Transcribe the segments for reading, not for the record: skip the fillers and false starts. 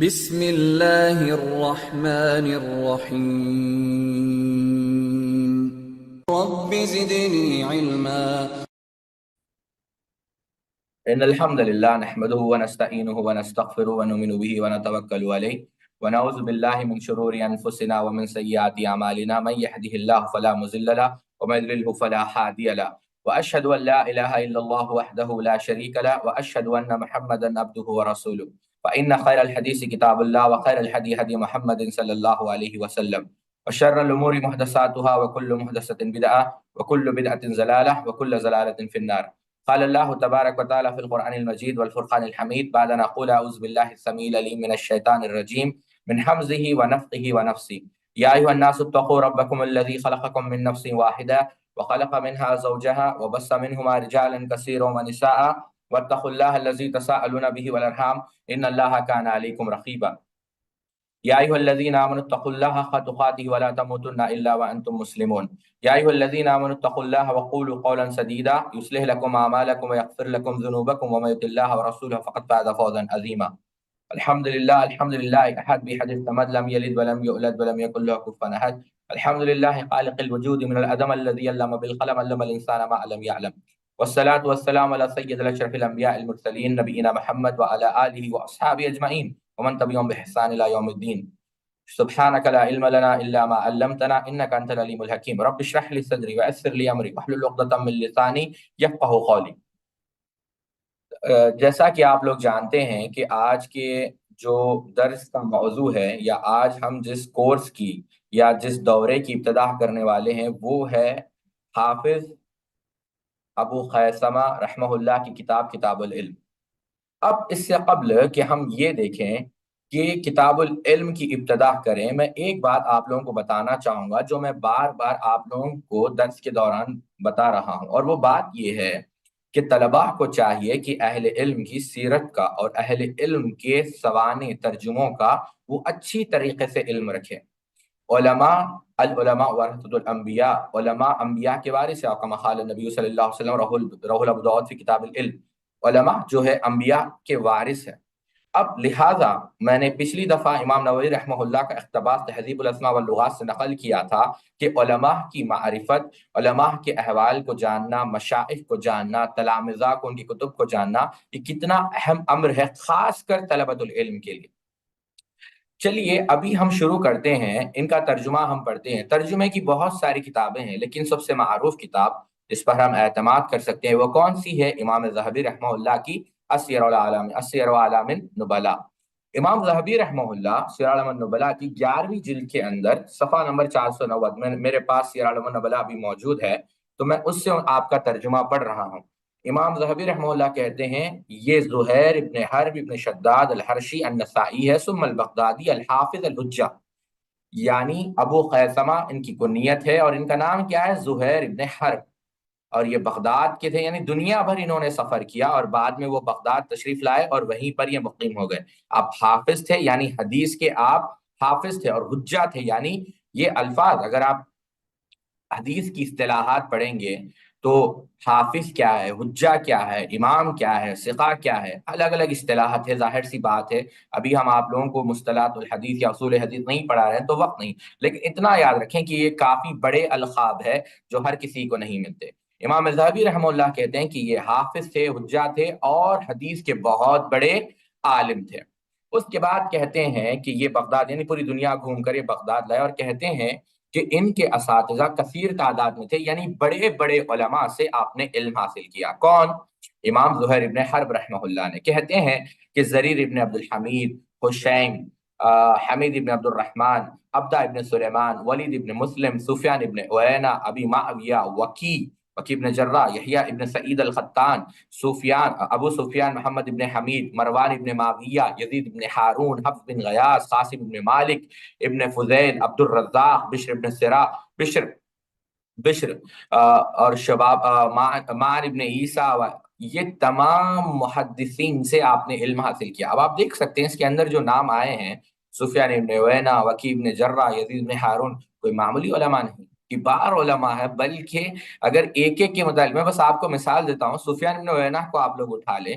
بسم اللہ الرحمن الرحیم رب زدنی علما إن الحمد لله نحمده ونستعينه ونستغفره ونؤمن به ونتوكل عليه ونعوذ بالله من شرور أنفسنا ومن سيئات أعمالنا من يهده الله فلا مضل له ومن يضلل فلا هادي له وأشهد أن لا إله إلا الله وحده لا شريك له وأشهد أن محمدا عبده ورسوله فإن خير الحديث كتاب الله وخير الهدي هدي محمد صلى الله عليه وسلم وشر الأمور محدثاتها وكل محدثة بدعة وكل بدعة ضلالة وكل ضلالة في النار. قال الله تبارك وتعالى في القرآن المجيد والفرقان الحميد بعد أن أقول أعوذ بالله السميع العليم من الشيطان الرجيم من حمزه ونفخه ونفسه. يا أيها الناس اتقوا ربكم الذي خلقكم من نفس واحدة وخلق منها زوجها وبث منهما رجالا كثيرا ونساء واتقوا الله الذي تساءلون به والأرحام إن الله كان عليكم رقيبا. يا أيها الذين آمنوا اتقوا الله حق تقاته ولا تموتن إلا وأنتم مسلمون. يا أيها الذين آمنوا اتقوا الله وقولوا قولا سديدا يصلح لكم أعمالكم ويغفر لكم ذنوبكم ومن يطع الله ورسوله فقد فاز فوزا عظيما. الحمد لله أحد بحد الصمد لم يلد ولم يولد ولم يكن له كفوا أحد. الحمد لله خالق الوجود من العدم الذي علم بالقلم علم الإنسان ما لم يعلم. والصلاة والسلام على سيد الأشرف الأنبياء المرسلين نبينا محمد وعلى آله وأصحابه أجمعين ومن تبعهم بإحسان إلى يوم الدين. سبحانك لا علم لنا إلا ما علمتنا إنك أنت العليم الحكيم. رب اشرح لي صدري ويسر لي أمري واحلل عقدة من لساني يفقهوا قولي. جیسا کہ آپ لوگ جانتے ہیں کہ آج کے جو درس کا موضوع ہے یا آج ہم جس کورس کی یا جس دورے کی ابتدا کرنے والے ہیں وہ ہے حافظ ابو خیثمہ رحمہ اللہ کی کتاب العلم. اب اس سے قبل کہ ہم یہ دیکھیں کہ کتاب العلم کی ابتدا کریں، میں ایک بات آپ لوگوں کو بتانا چاہوں گا جو میں بار بار آپ لوگوں کو درس کے دوران بتا رہا ہوں، اور وہ بات یہ ہے کہ طلباء کو چاہیے کہ اہل علم کی سیرت کا اور اہل علم کے سوانح ترجموں کا وہ اچھی طریقے سے علم رکھیں. العلماء ورثۃ الانبیاء، علماء انبیاء کے وارث ہیں، کما قال نبی صلی اللہ علیہ وسلم رواه ابو داؤد فی کتاب العلم. علماء جو ہے انبیاء کے وارث ہیں. اب لہٰذا میں نے پچھلی دفعہ امام نووی رحمہ اللہ کا اقتباس تہذیب الاسماء واللغات سے نقل کیا تھا کہ علماء کی معرفت، علماء کے احوال کو جاننا، مشائخ کو جاننا، تلامذہ کو، ان کی کتب کو جاننا، یہ کتنا اہم امر ہے خاص کر طلبۃ العلم کے لیے. چلیے ابھی ہم شروع کرتے ہیں، ان کا ترجمہ ہم پڑھتے ہیں. ترجمے کی بہت ساری کتابیں ہیں لیکن سب سے معروف کتاب جس پر ہم اعتماد کر سکتے ہیں وہ کون سی ہے؟ امام ذہبی رحمہ اللہ کی السیر اعلام النبلاء. امام ذہبی رحمہ اللہ سیر اعلام النبلاء کی 11ویں جلد کے اندر صفحہ نمبر 490 میرے پاس سیر اعلام النبلاء بھی موجود ہے تو میں اس سے آپ کا ترجمہ پڑھ رہا ہوں. امام ذہبی رحمہ اللہ کہتے ہیں یہ زہیر ابن حرب ابن شداد الحرشی النسائی ہے، ثم البغدادی الحافظ الحجہ، یعنی ابو خیثمہ ان کی کنیت ہے اور ان کا نام کیا ہے؟ زہیر ابن حرب، اور یہ بغداد کے تھے، یعنی دنیا بھر انہوں نے سفر کیا اور بعد میں وہ بغداد تشریف لائے اور وہیں پر یہ مقیم ہو گئے. آپ حافظ تھے یعنی حدیث کے آپ حافظ تھے، اور حجہ تھے یعنی یہ الفاظ اگر آپ حدیث کی اصطلاحات پڑھیں گے تو حافظ کیا ہے، حجہ کیا ہے، امام کیا ہے، ثقہ کیا ہے، الگ الگ اصطلاحات ہے. ظاہر سی بات ہے ابھی ہم آپ لوگوں کو مصطلحات الحدیث یا اصول حدیث نہیں پڑھا رہے ہیں تو وقت نہیں، لیکن اتنا یاد رکھیں کہ یہ کافی بڑے القاب ہے جو ہر کسی کو نہیں ملتے. امام ذہبی رحمہ اللہ کہتے ہیں کہ یہ حافظ تھے، حجہ تھے اور حدیث کے بہت بڑے عالم تھے. اس کے بعد کہتے ہیں کہ یہ بغداد یعنی پوری دنیا گھوم کر یہ بغداد لائے، اور کہتے ہیں کہ ان کے اساتذہ کثیر تعداد میں تھے، یعنی بڑے بڑے علماء سے آپ نے علم حاصل کیا. کون؟ امام زہیر ابن حرب رحمہ اللہ نے. کہتے ہیں کہ زریر ابن عبد الحمید، حشیم، حمید ابن عبد الرحمن، عبدہ ابن سلیمان، ولید ابن مسلم، سفیان ابن عیینہ، ابی معاویہ، وکی ابن جراح، یحییٰ ابن سعید القطان، ابو سفیان محمد ابن حمید، مروان ابن معاویہ، یزید ابن ہارون، حفص بن غیاث، قاسم ابن مالک، ابن فضیل، عبد الرزاق، بشر ابن سرا، بشر اور شباب، معن ابن عیسیٰ، یہ تمام محدثین سے آپ نے علم حاصل کیا. اب آپ دیکھ سکتے ہیں اس کے اندر جو نام آئے ہیں، سفیان ابن عیینہ، وکی ابن جراح، یزید ابن ہارون، کوئی معمولی علماء نہیں، کبار علماء ہے. بلکہ اگر ایک ایک کے متعلق میں بس آپ کو مثال دیتا ہوں، سفیان ابن عیینہ کو آپ لوگ اٹھا لیں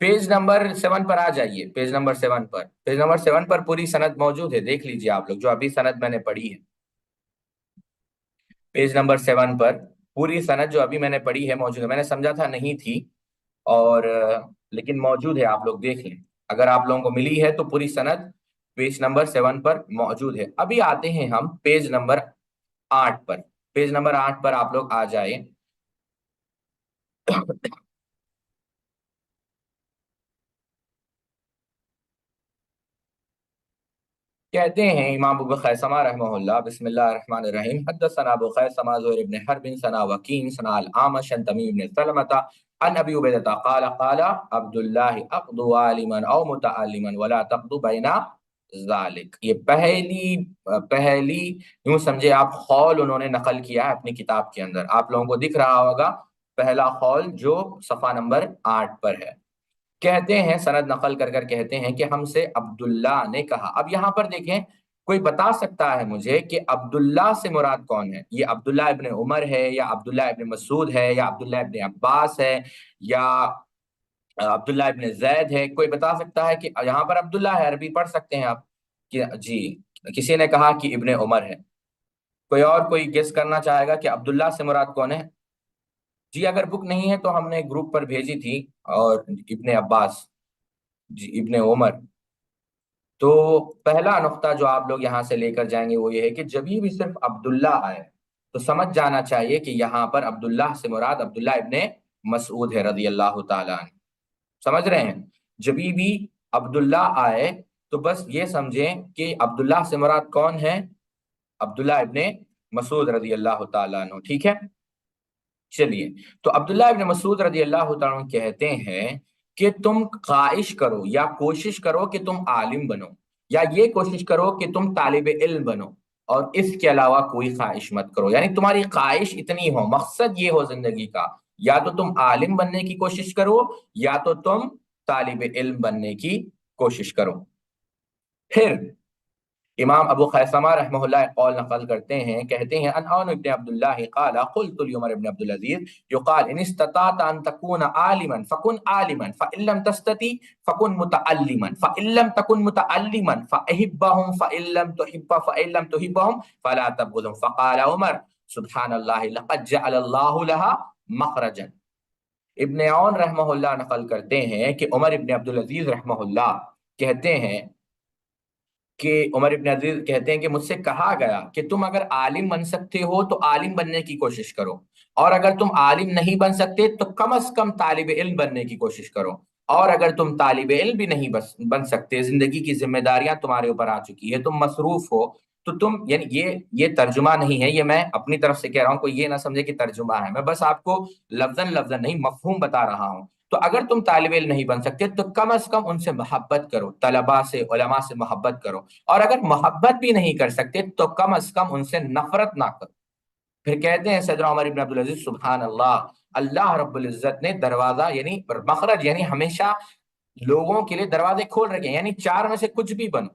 پیج نمبر 7 پر آ جائیے، پیج نمبر 7 پر، پیج نمبر 7 پر پوری سند موجود ہے، دیکھ لیجئے آپ لوگ جو ابھی سند میں نے پڑھی ہے، پیج نمبر 7 پر پوری سند جو ابھی میں نے پڑھی ہے موجود ہے، میں نے سمجھا تھا نہیں تھی، اور لیکن موجود ہے، آپ لوگ دیکھ لیں، اگر آپ لوگوں کو ملی ہے تو پوری سند پیج نمبر 7 پر موجود ہے۔ ابھی آتے ہیں ہم پیج نمبر 8 پر، پیج نمبر 8 پر آپ لوگ آ جائیں۔ کہتے ہیں امام ابو خیثمہ رحمہ اللہ، بسم اللہ الرحمن الرحیم، حدثنا ابو خیثمہ زہر بن حرب سنا وکین سنا العامش عن تمیم بن سلمة عن ابی عبیدہ قال قال عبد اللہ اقضوا عالما او متعلما ولا تقضوا بین ذالک۔ یہ پہلی یوں سمجھے آپ قول انہوں نے نقل کیا ہے اپنی کتاب کے اندر، آپ لوگوں کو دکھ رہا ہوگا پہلا قول جو صفحہ نمبر 8 پر ہے۔ کہتے ہیں سند نقل کر کر کہتے ہیں کہ ہم سے عبداللہ نے کہا۔ اب یہاں پر دیکھیں، کوئی بتا سکتا ہے مجھے کہ عبداللہ سے مراد کون ہے؟ یہ عبداللہ ابن عمر ہے یا عبداللہ ابن مسعود ہے یا عبداللہ ابن عباس ہے یا عبداللہ ابن زید ہے؟ کوئی بتا سکتا ہے کہ یہاں پر عبداللہ ہے، عربی پڑھ سکتے ہیں آپ کہ جی، کسی نے کہا کہ ابن عمر ہے، کوئی اور کوئی گیس کرنا چاہے گا کہ عبداللہ سے مراد کون ہے؟ جی اگر بک نہیں ہے تو ہم نے گروپ پر بھیجی تھی، اور ابن عباس، جی ابن عمر۔ تو پہلا نقطہ جو آپ لوگ یہاں سے لے کر جائیں گے وہ یہ ہے کہ جب بھی صرف عبداللہ آئے تو سمجھ جانا چاہیے کہ یہاں پر عبداللہ سے مراد عبداللہ ابن مسعود ہے رضی اللہ تعالیٰ عنہ، سمجھ رہے ہیں؟ جب بھی عبداللہ آئے تو بس یہ سمجھیں کہ عبداللہ سے مراد کون ہے؟ عبداللہ ابن مسعود رضی اللہ تعالیٰ عنہ، ٹھیک ہے؟ چلیے، تو عبداللہ ابن مسعود رضی اللہ تعالیٰ عنہ کہتے ہیں کہ تم خواہش کرو یا کوشش کرو کہ تم عالم بنو، یا یہ کوشش کرو کہ تم طالب علم بنو، اور اس کے علاوہ کوئی خواہش مت کرو، یعنی تمہاری خواہش اتنی ہو، مقصد یہ ہو زندگی کا، یا تو تم عالم بننے کی کوشش کرو یا تو تم طالب علم بننے کی کوشش کرو۔ پھر امام ابو خیثمہ رحمہ اللہ قول نقل کرتے ہیں، کہتے ہیں ان عون ابن عبداللہ قال قلت لعمر ابن عبد العزيز يقال ان استطعت ان تكون عالما فكن عالما فان لم تستطع فكن متعلما فان لم تكن متعلما فاحبهم فان لم تحبهم فلا تبغضهم فقال عمر سبحان اللہ لقد جعل اللہ لها مخرجا۔ ابن عون رحمہ اللہ نقل کرتے ہیں کہ عمر ابن عبد العزیز رحمہ اللہ کہتے ہیں کہ عمر ابن عزیز کہتے ہیں کہ مجھ سے کہا گیا کہ تم اگر عالم بن سکتے ہو تو عالم بننے کی کوشش کرو، اور اگر تم عالم نہیں بن سکتے تو کم از کم طالب علم بننے کی کوشش کرو، اور اگر تم طالب علم بھی نہیں بن سکتے، زندگی کی ذمہ داریاں تمہارے اوپر آ چکی ہے، تم مصروف ہو، تو تم یعنی یہ ترجمہ نہیں ہے، یہ میں اپنی طرف سے کہہ رہا ہوں، کوئی یہ نہ سمجھے کہ ترجمہ ہے، میں بس آپ کو لفظاً لفظاً نہیں مفہوم بتا رہا ہوں۔ تو اگر تم طالب علم نہیں بن سکتے تو کم از کم ان سے محبت کرو، طلباء سے، علماء سے محبت کرو، اور اگر محبت بھی نہیں کر سکتے تو کم از کم ان سے نفرت نہ کرو۔ پھر کہتے ہیں سیدنا عمر بن عبدالعزیز سبحان اللہ، اللہ رب العزت نے دروازہ یعنی مخرج یعنی ہمیشہ لوگوں کے لیے دروازے کھول رکھے ہیں، یعنی چار میں سے کچھ بھی بنو،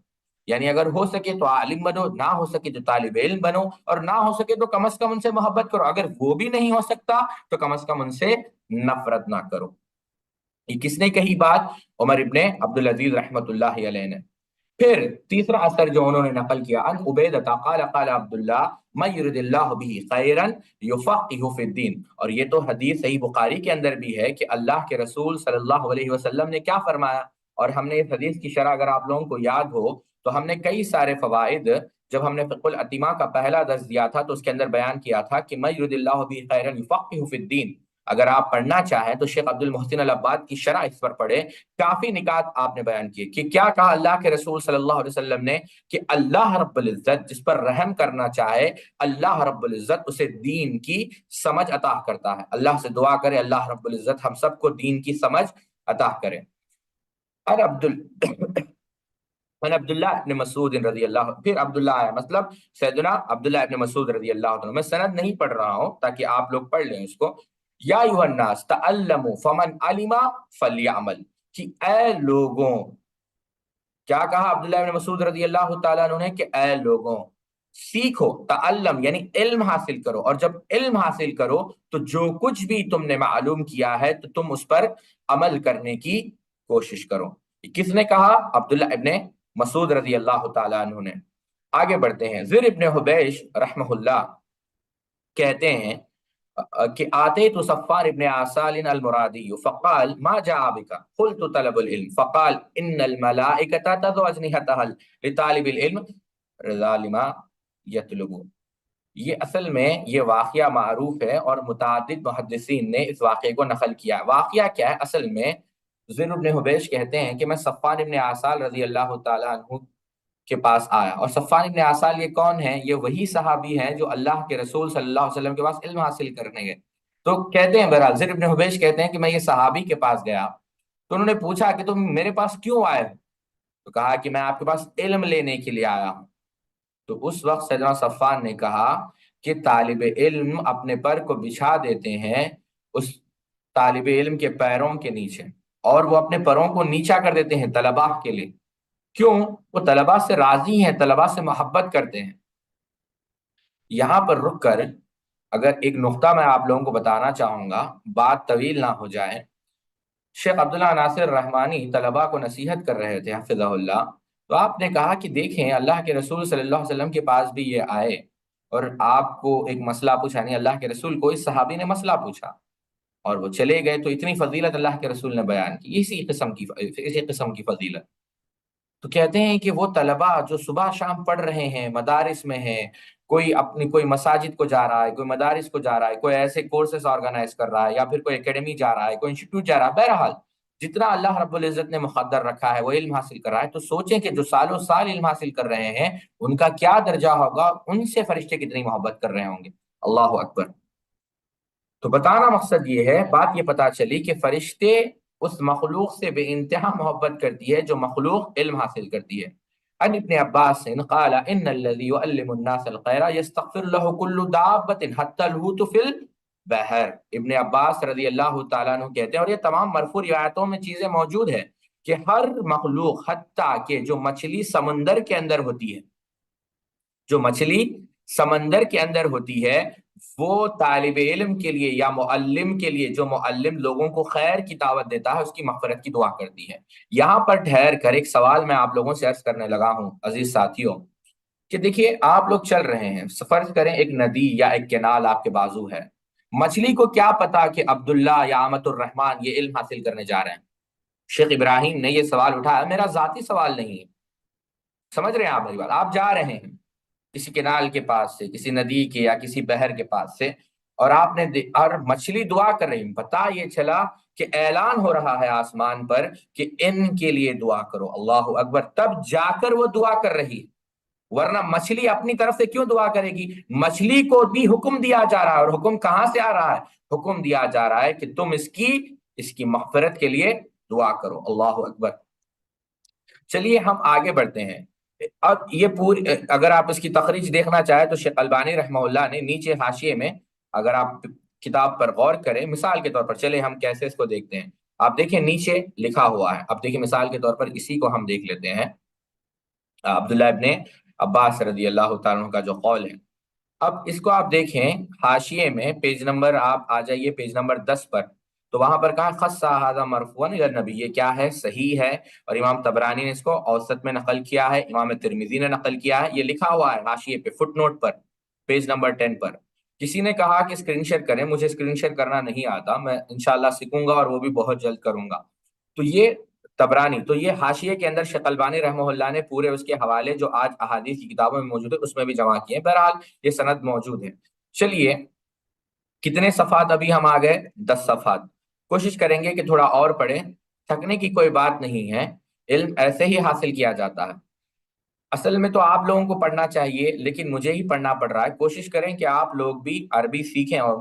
یعنی اگر ہو سکے تو عالم بنو، نہ ہو سکے تو طالب علم بنو، اور نہ ہو سکے تو کم از کم ان سے محبت کرو، اگر وہ بھی نہیں ہو سکتا تو کم از کم ان سے نفرت نہ کرو۔ یہ کس نے کہی بات؟ عمر ابن عبدالعزیز رحمت اللہ علیہ نے۔ پھر تیسرا اثر جو انہوں نے نقل کیا، ان عبیدہ قال قال عبداللہ من یرد اللہ به خیرا یفقہہ فی الدین، اور یہ تو حدیث صحیح بخاری کے اندر بھی ہے کہ اللہ کے رسول صلی اللہ علیہ وسلم نے کیا فرمایا، اور ہم نے اس حدیث کی شرح اگر آپ لوگوں کو یاد ہو تو ہم نے کئی سارے فوائد، جب ہم نے فقہ الاتمہ کا پہلا درس دیا تھا تو اس کے اندر بیان کیا تھا کہ من یرد اللہ به خیرا یفقہہ فی الدین، اگر آپ پڑھنا چاہیں تو شیخ عبد المحسن العباد کی شرح اس پر پڑھے، کافی نکات آپ نے بیان کیے کہ کیا کہا اللہ کے رسول صلی اللہ علیہ وسلم نے کہ اللہ رب العزت جس پر رحم کرنا چاہے اللہ رب العزت اسے دین کی سمجھ عطا کرتا ہے۔ اللہ سے دعا کرے اللہ رب العزت ہم سب کو دین کی سمجھ عطا کرے۔ اور عبداللہ ابن مسعود رضی اللہ، پھر عبداللہ آیا، مطلب سیدنا عبداللہ ابن مسعود رضی اللہ عنہ، میں سند نہیں پڑھ رہا ہوں تاکہ آپ لوگ پڑھ لیں اس کو۔ یا ایھا الناس تعلموا فمن علم فلیعمل، کہ اے لوگوں، کیا کہا عبداللہ ابن مسعود رضی اللہ تعالیٰ عنہ نے کہ اے لوگوں سیکھو، تعلم یعنی علم حاصل کرو، اور جب علم حاصل کرو تو جو کچھ بھی تم نے معلوم کیا ہے تو تم اس پر عمل کرنے کی کوشش کرو. کس نے کہا؟ عبداللہ ابن مسعود رضی اللہ تعالیٰ عنہ نے. آگے بڑھتے ہیں. زر ابن حبیش رحمہ اللہ کہتے ہیں کہ آتے تو صفار ابن عسال المرادی فقال ما جاء بك قلت طلب العلم فقال ان الملائکۃ تضع اجنحتها لطالب العلم رضا لما یطلب. یہ اصل میں یہ واقعہ معروف ہے اور متعدد محدثین نے اس واقعے کو نقل کیا. واقعہ کیا ہے؟ اصل میں زر ابن حبیش کہتے ہیں کہ میں صفان ابن عسال رضی اللہ تعالیٰ عنہ کے پاس آیا. اور صفان ابن عسال یہ کون ہیں؟ یہ وہی صحابی ہیں جو اللہ کے رسول صلی اللہ علیہ وسلم کے پاس علم حاصل کرنے گئے. تو کہتے ہیں بہرحال زر ابن حبیش کہتے ہیں کہ میں یہ صحابی کے پاس گیا تو انہوں نے پوچھا کہ تم میرے پاس کیوں آئے ہو؟ تو کہا کہ میں آپ کے پاس علم لینے کے لیے آیا ہوں. تو اس وقت سیدنا صفان نے کہا کہ طالب علم اپنے پر کو بچھا دیتے ہیں اس طالب علم کے پیروں کے نیچے اور وہ اپنے پروں کو نیچا کر دیتے ہیں طلباء کے لیے. کیوں؟ وہ طلباء سے راضی ہیں، طلباء سے محبت کرتے ہیں. یہاں پر رک کر اگر ایک نقطہ میں آپ لوگوں کو بتانا چاہوں گا، بات طویل نہ ہو جائے. شیخ عبداللہ ناصر رحمانی طلباء کو نصیحت کر رہے تھے حفظہ اللہ. تو آپ نے کہا کہ دیکھیں اللہ کے رسول صلی اللہ علیہ وسلم کے پاس بھی یہ آئے اور آپ کو ایک مسئلہ پوچھا، نہیں اللہ کے رسول کو اس صحابی نے مسئلہ پوچھا اور وہ چلے گئے. تو اتنی فضیلت اللہ کے رسول نے بیان کی، اسی قسم کی فضیلت. تو کہتے ہیں کہ وہ طلباء جو صبح شام پڑھ رہے ہیں، مدارس میں ہیں، کوئی مساجد کو جا رہا ہے، کوئی مدارس کو جا رہا ہے، کوئی ایسے کورسز آرگنائز کر رہا ہے یا پھر کوئی اکیڈمی جا رہا ہے، کوئی انسٹیٹیوٹ جا رہا ہے، بہرحال جتنا اللہ رب العزت نے مقدر رکھا ہے وہ علم حاصل کر رہا ہے. تو سوچیں کہ جو سالوں سال علم حاصل کر رہے ہیں ان کا کیا درجہ ہوگا، ان سے فرشتے کتنی محبت کر رہے ہوں گے. اللہ اکبر. تو بتانا مقصد یہ ہے، بات یہ پتا چلی کہ فرشتے اس مخلوق سے بے انتہا محبت کرتی ہے جو مخلوق علم حاصل کرتی ہے. عن ابن عباس قال ان الذي يعلم الناس الخير يستغفر له كل دابة حتى الحوت في البحر. ابن عباس رضی اللہ تعالیٰ عنہ کہتے ہیں، اور یہ تمام مرفوع روایتوں میں چیزیں موجود ہیں کہ ہر مخلوق حتیٰ کہ جو مچھلی سمندر کے اندر ہوتی ہے، جو مچھلی سمندر کے اندر ہوتی ہے، وہ طالب علم کے لیے یا معلم کے لیے، جو معلم لوگوں کو خیر کی دعوت دیتا ہے، اس کی مغفرت کی دعا کرتی ہے. یہاں پر ٹھہر کر ایک سوال میں آپ لوگوں سے عرض کرنے لگا ہوں عزیز ساتھیوں کہ دیکھیے آپ لوگ چل رہے ہیں، فرض کریں ایک ندی یا ایک کینال آپ کے بازو ہے. مچھلی کو کیا پتا کہ عبداللہ یا امت الرحمن یہ علم حاصل کرنے جا رہے ہیں؟ شیخ ابراہیم نے یہ سوال اٹھایا، میرا ذاتی سوال نہیں ہے. سمجھ رہے ہیں آپ میری بات؟ آپ جا رہے ہیں کسی کینال کے پاس سے، کسی ندی کے یا کسی بحر کے پاس سے، اور آپ نے اور مچھلی دعا کر رہی، پتا یہ چلا کہ اعلان ہو رہا ہے آسمان پر کہ ان کے لیے دعا کرو. اللہ اکبر. تب جا کر وہ دعا کر رہی، ورنہ مچھلی اپنی طرف سے کیوں دعا کرے گی؟ مچھلی کو بھی حکم دیا جا رہا ہے، اور حکم کہاں سے آ رہا ہے؟ حکم دیا جا رہا ہے کہ تم اس کی مغفرت کے لیے دعا کرو. اللہ اکبر. چلیے ہم آگے بڑھتے ہیں. اب یہ پوری اگر آپ اس کی تخریج دیکھنا چاہیں تو شیخ البانی رحمہ اللہ نے نیچے حاشیے میں، اگر آپ کتاب پر غور کریں، مثال کے طور پر چلے ہم کیسے اس کو دیکھتے ہیں. آپ دیکھیں نیچے لکھا ہوا ہے، اب دیکھیں مثال کے طور پر اسی کو ہم دیکھ لیتے ہیں، عبداللہ ابن عباس رضی اللہ تعالیٰ عنہ کا جو قول ہے. اب اس کو آپ دیکھیں حاشیے میں، پیج نمبر آپ آ جائیے پیج نمبر 10 پر. تو وہاں پر کہا خصّ ھذا مرفوعا الی النبی، یہ کیا ہے؟ صحیح ہے، اور امام طبرانی نے اس کو اوسط میں نقل کیا ہے، امام ترمذی نے نقل کیا ہے. یہ لکھا ہوا ہے حاشیے پہ فٹ نوٹ پر پیج نمبر 10 پر. کسی نے کہا کہ اسکرین شیئر کریں، مجھے اسکرین شیئر کرنا نہیں آتا، میں انشاءاللہ سیکھوں گا اور وہ بھی بہت جلد کروں گا. تو یہ طبرانی، تو یہ حاشیے کے اندر شیخ البانی رحمہ اللہ نے پورے اس کے حوالے جو آج احادیث کی کتابوں میں موجود ہے اس میں بھی جمع کیے ہیں. بہرحال یہ سند موجود ہے. چلیے کتنے صفحات ابھی ہم آ گئے؟ 10 صفحات. کوشش کریں گے کہ تھوڑا اور پڑھیں، تھکنے کی کوئی بات نہیں ہے، علم ایسے ہی حاصل کیا جاتا ہے. اصل میں تو آپ لوگوں کو پڑھنا چاہیے لیکن مجھے ہی پڑھنا پڑ رہا ہے. کوشش کریں کہ آپ لوگ بھی عربی سیکھیں، اور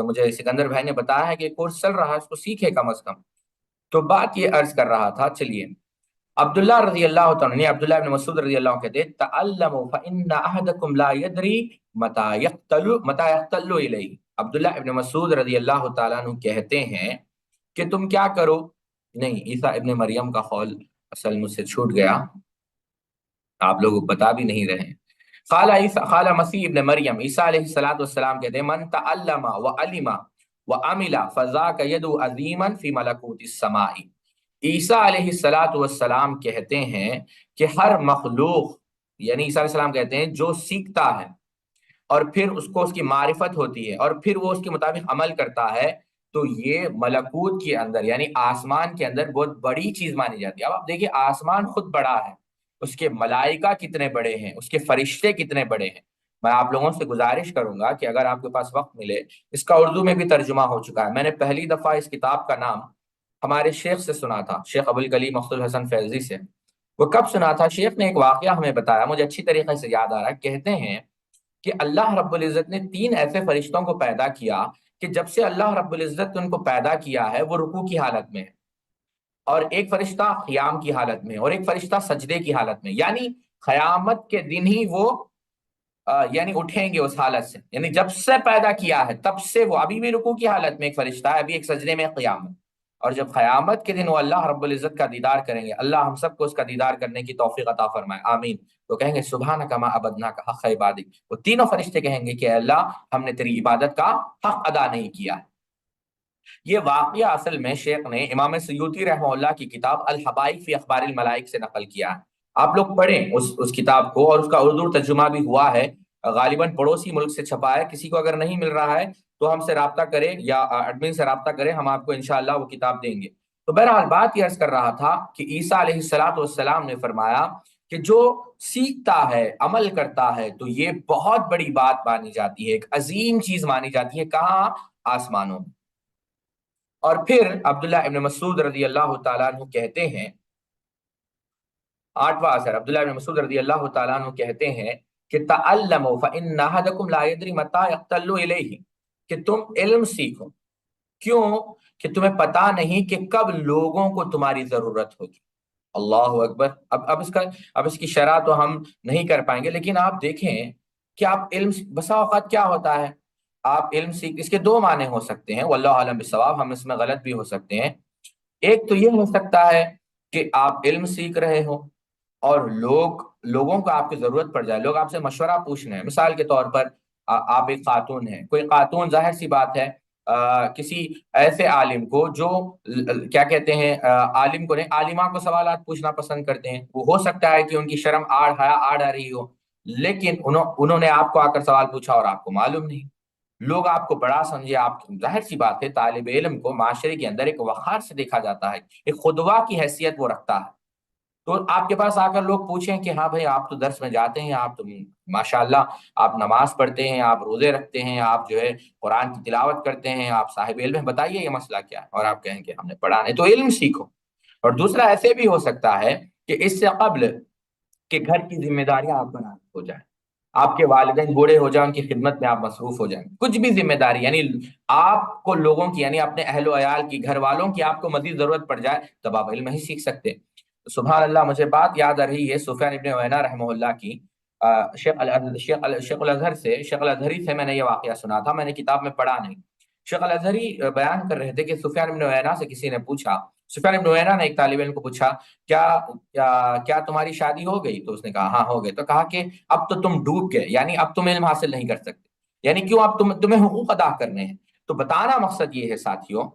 مجھے سکندر بھائی نے بتایا ہے کہ کورس چل رہا ہے، اس کو سیکھیں کم از کم. تو بات یہ عرض کر رہا تھا. چلیے عبداللہ رضی اللہ تعالیٰ عبداللہ ابن مسعود رضی اللہ عنہ کہتے ہیں تعلموا فإن أحدكم لا يدري متى يقتل إليه. عبداللہ ابن مسعود رضی اللہ تعالیٰ عنہ کہتے ہیں کہ تم کیا کرو، نہیں عیسیٰ ابن مریم کا قول اصل مجھ سے چھوٹ گیا، آپ لوگ بتا بھی نہیں رہے. قال مسیح ابن مریم، عیسیٰ علیہ السلام کہتے ہیں من تعلم وعلم وعمل فذاک يد عظیما فی ملکوت السماء. عیسیٰ علیہ الصلاۃ والسلام کہتے ہیں کہ ہر مخلوق، یعنی عیسیٰ علیہ السلام کہتے ہیں جو سیکھتا ہے اور پھر اس کو اس کی معرفت ہوتی ہے اور پھر وہ اس کے مطابق عمل کرتا ہے، تو یہ ملکوت کے اندر یعنی آسمان کے اندر بہت بڑی چیز مانی جاتی ہے۔ اب آپ دیکھیے آسمان خود بڑا ہے، اس کے ملائکہ کتنے بڑے ہیں، اس کے فرشتے کتنے بڑے ہیں۔ میں آپ لوگوں سے گزارش کروں گا کہ اگر آپ کے پاس وقت ملے، اس کا اردو میں بھی ترجمہ ہو چکا ہے، میں نے پہلی دفعہ اس کتاب کا نام ہمارے شیخ سے سنا تھا، شیخ ابوالکلیم مقصود حسن فیضی سے۔ وہ کب سنا تھا؟ شیخ نے ایک واقعہ ہمیں بتایا، مجھے اچھی طریقے سے یاد آ رہا ہے۔ کہتے ہیں کہ اللہ رب العزت نے 3 ایسے فرشتوں کو پیدا کیا کہ جب سے اللہ رب العزت نے ان کو پیدا کیا ہے وہ رکوع کی حالت میں ہے، اور ایک فرشتہ قیام کی حالت میں، اور ایک فرشتہ سجدے کی حالت میں، یعنی قیامت کے دن ہی وہ یعنی اٹھیں گے اس حالت سے، یعنی جب سے پیدا کیا ہے تب سے وہ ابھی بھی رکوع کی حالت میں ایک فرشتہ ہے، ابھی ایک سجدے میں قیام ہے، اور جب قیامت کے دن وہ اللہ رب العزت کا دیدار کریں گے، اللہ ہم سب کو اس کا دیدار کرنے کی توفیق عطا فرمائے، آمین، تو کہیں گے سبحانک ما عبدناک حق عبادک، وہ تینوں فرشتے کہیں گے کہ اے اللہ ہم نے تیری عبادت کا حق ادا نہیں کیا ہے۔ یہ واقعہ اصل میں شیخ نے امام سیوطی رحمہ اللہ کی کتاب الحبائق فی اخبار الملائک سے نقل کیا ہے۔ آپ لوگ پڑھیں اس کتاب کو، اور اس کا اردو ترجمہ بھی ہوا ہے، غالباً پڑوسی ملک سے چھپا ہے، کسی کو اگر نہیں مل رہا ہے تو ہم سے رابطہ کریں یا ایڈمن سے رابطہ کریں، ہم آپ کو انشاءاللہ وہ کتاب دیں گے۔ تو بہرحال بات یہ عرض کر رہا تھا کہ عیسیٰ علیہ الصلاۃ والسلام نے فرمایا کہ جو سیکھتا ہے، عمل کرتا ہے، تو یہ بہت بڑی بات مانی جاتی ہے، ایک عظیم چیز مانی جاتی ہے، کہاں؟ آسمانوں میں۔ اور پھر عبداللہ ابن مسعود رضی اللہ تعالیٰ عنہ کہتے ہیں، 8واں اثر، عبداللہ ابن مسعود رضی اللہ تعالیٰ عنہ کہتے ہیں کہ تعلموا فإن أحدكم لا يدري متى يقتل إليه، کہ تم علم سیکھو، کیوں کہ تمہیں پتا نہیں کہ کب لوگوں کو تمہاری ضرورت ہوگی۔ اللہ اکبر۔ اب اس کی شرح تو ہم نہیں کر پائیں گے، لیکن آپ دیکھیں کہ آپ علم، بسا اوقات کیا ہوتا ہے، آپ علم سیکھ، اس کے 2 معنی ہو سکتے ہیں، واللہ عالم بالصواب، ہم اس میں غلط بھی ہو سکتے ہیں۔ ایک تو یہ ہو سکتا ہے کہ آپ علم سیکھ رہے ہو اور لوگوں کو آپ کی ضرورت پڑ جائے، لوگ آپ سے مشورہ پوچھ رہے ہیں، مثال کے طور پر آپ ایک خاتون ہیں، کوئی خاتون ظاہر سی بات ہے کسی ایسے عالم کو جو کیا کہتے ہیں، عالم کو نہیں، عالمہ کو سوالات پوچھنا پسند کرتے ہیں، وہ ہو سکتا ہے کہ ان کی شرم آڑ آ رہی ہو، لیکن انہوں نے آپ کو آ کر سوال پوچھا اور آپ کو معلوم نہیں، لوگ آپ کو بڑا سمجھے، آپ ظاہر سی بات ہے طالب علم کو معاشرے کے اندر ایک وقار سے دیکھا جاتا ہے، ایک قدوہ کی حیثیت وہ رکھتا ہے، تو آپ کے پاس آ کر لوگ پوچھیں کہ ہاں بھائی آپ تو درس میں جاتے ہیں، آپ تو ماشاءاللہ آپ نماز پڑھتے ہیں، آپ روزے رکھتے ہیں، آپ جو ہے قرآن کی تلاوت کرتے ہیں، آپ صاحب علم ہیں، بتائیے یہ مسئلہ کیا ہے، اور آپ کہیں کہ ہم نے پڑھا نہیں، تو علم سیکھو۔ اور دوسرا ایسے بھی ہو سکتا ہے کہ اس سے قبل کہ گھر کی ذمہ داریاں آپ پر عائد ہو جائیں، آپ کے والدین بوڑھے ہو جائیں، ان کی خدمت میں آپ مصروف ہو جائیں، کچھ بھی ذمہ داری یعنی آپ کو لوگوں کی، یعنی اپنے اہل و عیال کی، گھر والوں کی آپ کو مزید ضرورت پڑ جائے، تب آپ علم ہی سیکھ سکتے ہیں۔ سبحان اللہ، مجھے بات یاد آ رہی ہے سفیان ابن عیینہ رحمہ اللہ کی، شیخ الازہری سے میں نے یہ واقعہ سنا تھا، میں نے کتاب میں پڑھا نہیں۔ شیخ الازہری بیان کر رہے تھے کہ سفیان ابن عیینہ سے کسی نے پوچھا، سفیان ابن عیینہ نے ایک طالب علم کو پوچھا کیا تمہاری شادی ہو گئی؟ تو اس نے کہا ہاں ہو گئی، تو کہا کہ اب تو تم ڈوب گئے، یعنی اب تم علم حاصل نہیں کر سکتے، یعنی کیوں؟ اب تمہیں حقوق ادا کرنے ہیں۔ تو بتانا مقصد یہ ہے ساتھیوں،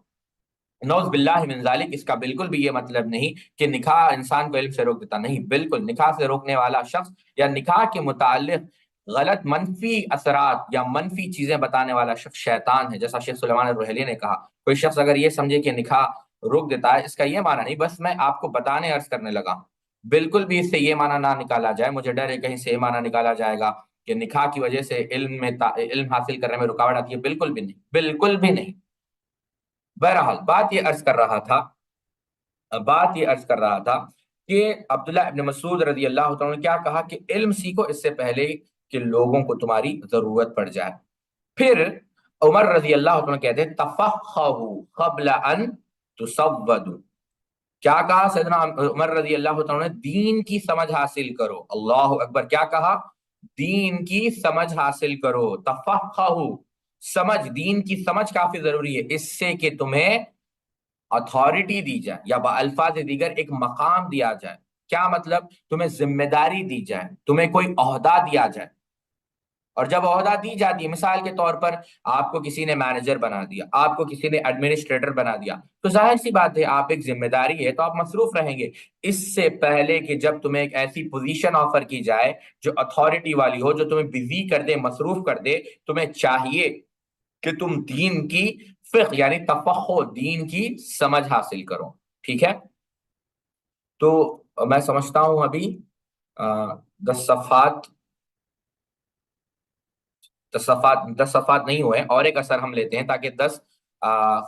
نعوذ باللہ من ذالک، اس کا بالکل بھی یہ مطلب نہیں کہ نکاح انسان کو علم سے روک دیتا، نہیں، بالکل نکاح سے روکنے والا شخص یا نکاح کے متعلق غلط منفی اثرات یا منفی چیزیں بتانے والا شخص شیطان ہے، جیسا شیخ سلیمان الرحیلی نے کہا۔ کوئی شخص اگر یہ سمجھے کہ نکاح روک دیتا ہے، اس کا یہ معنی نہیں، بس میں آپ کو بتانے عرض کرنے لگا ہوں، بالکل بھی اس سے یہ معنی نہ نکالا جائے، مجھے ڈر ہے کہیں سے یہ معنی نکالا جائے گا کہ نکاح کی وجہ سے علم حاصل کرنے میں رکاوٹ آتی ہے، بالکل بھی نہیں، بالکل بھی نہیں۔ بہرحال بات یہ عرض کر رہا تھا کہ عبداللہ ابن مسعود رضی اللہ تعالیٰ نے کیا کہا کہ علم سیکھو اس سے پہلے کہ لوگوں کو تمہاری ضرورت پڑ جائے۔ پھر عمر رضی اللہ عنہ کہتے ہیں تفقہوا قبل ان تسودوا، کیا کہا سیدنا عمر رضی اللہ عنہ نے؟ دین کی سمجھ حاصل کرو، اللہ اکبر، کیا کہا؟ دین کی سمجھ حاصل کرو، تفقہوا، سمجھ، دین کی سمجھ کافی ضروری ہے، اس سے کہ تمہیں اتھارٹی دی جائے یا بالفاظ دیگر ایک مقام دیا جائے، کیا مطلب؟ تمہیں ذمہ داری دی جائے، تمہیں کوئی عہدہ دیا جائے، اور جب عہدہ دی جاتی ہے، مثال کے طور پر آپ کو کسی نے مینیجر بنا دیا، آپ کو کسی نے ایڈمنسٹریٹر بنا دیا، تو ظاہر سی بات ہے آپ ایک ذمہ داری ہے تو آپ مصروف رہیں گے۔ اس سے پہلے کہ جب تمہیں ایک ایسی پوزیشن آفر کی جائے جو اتھارٹی والی ہو، جو تمہیں بزی کر دے، مصروف کر دے، تمہیں چاہیے کہ تم دین کی فقہ یعنی تفقہ، دین کی سمجھ حاصل کرو۔ ٹھیک ہے، تو میں سمجھتا ہوں ابھی 10 صفحات، 10 صفحات نہیں ہوئے، اور ایک اثر ہم لیتے ہیں تاکہ 10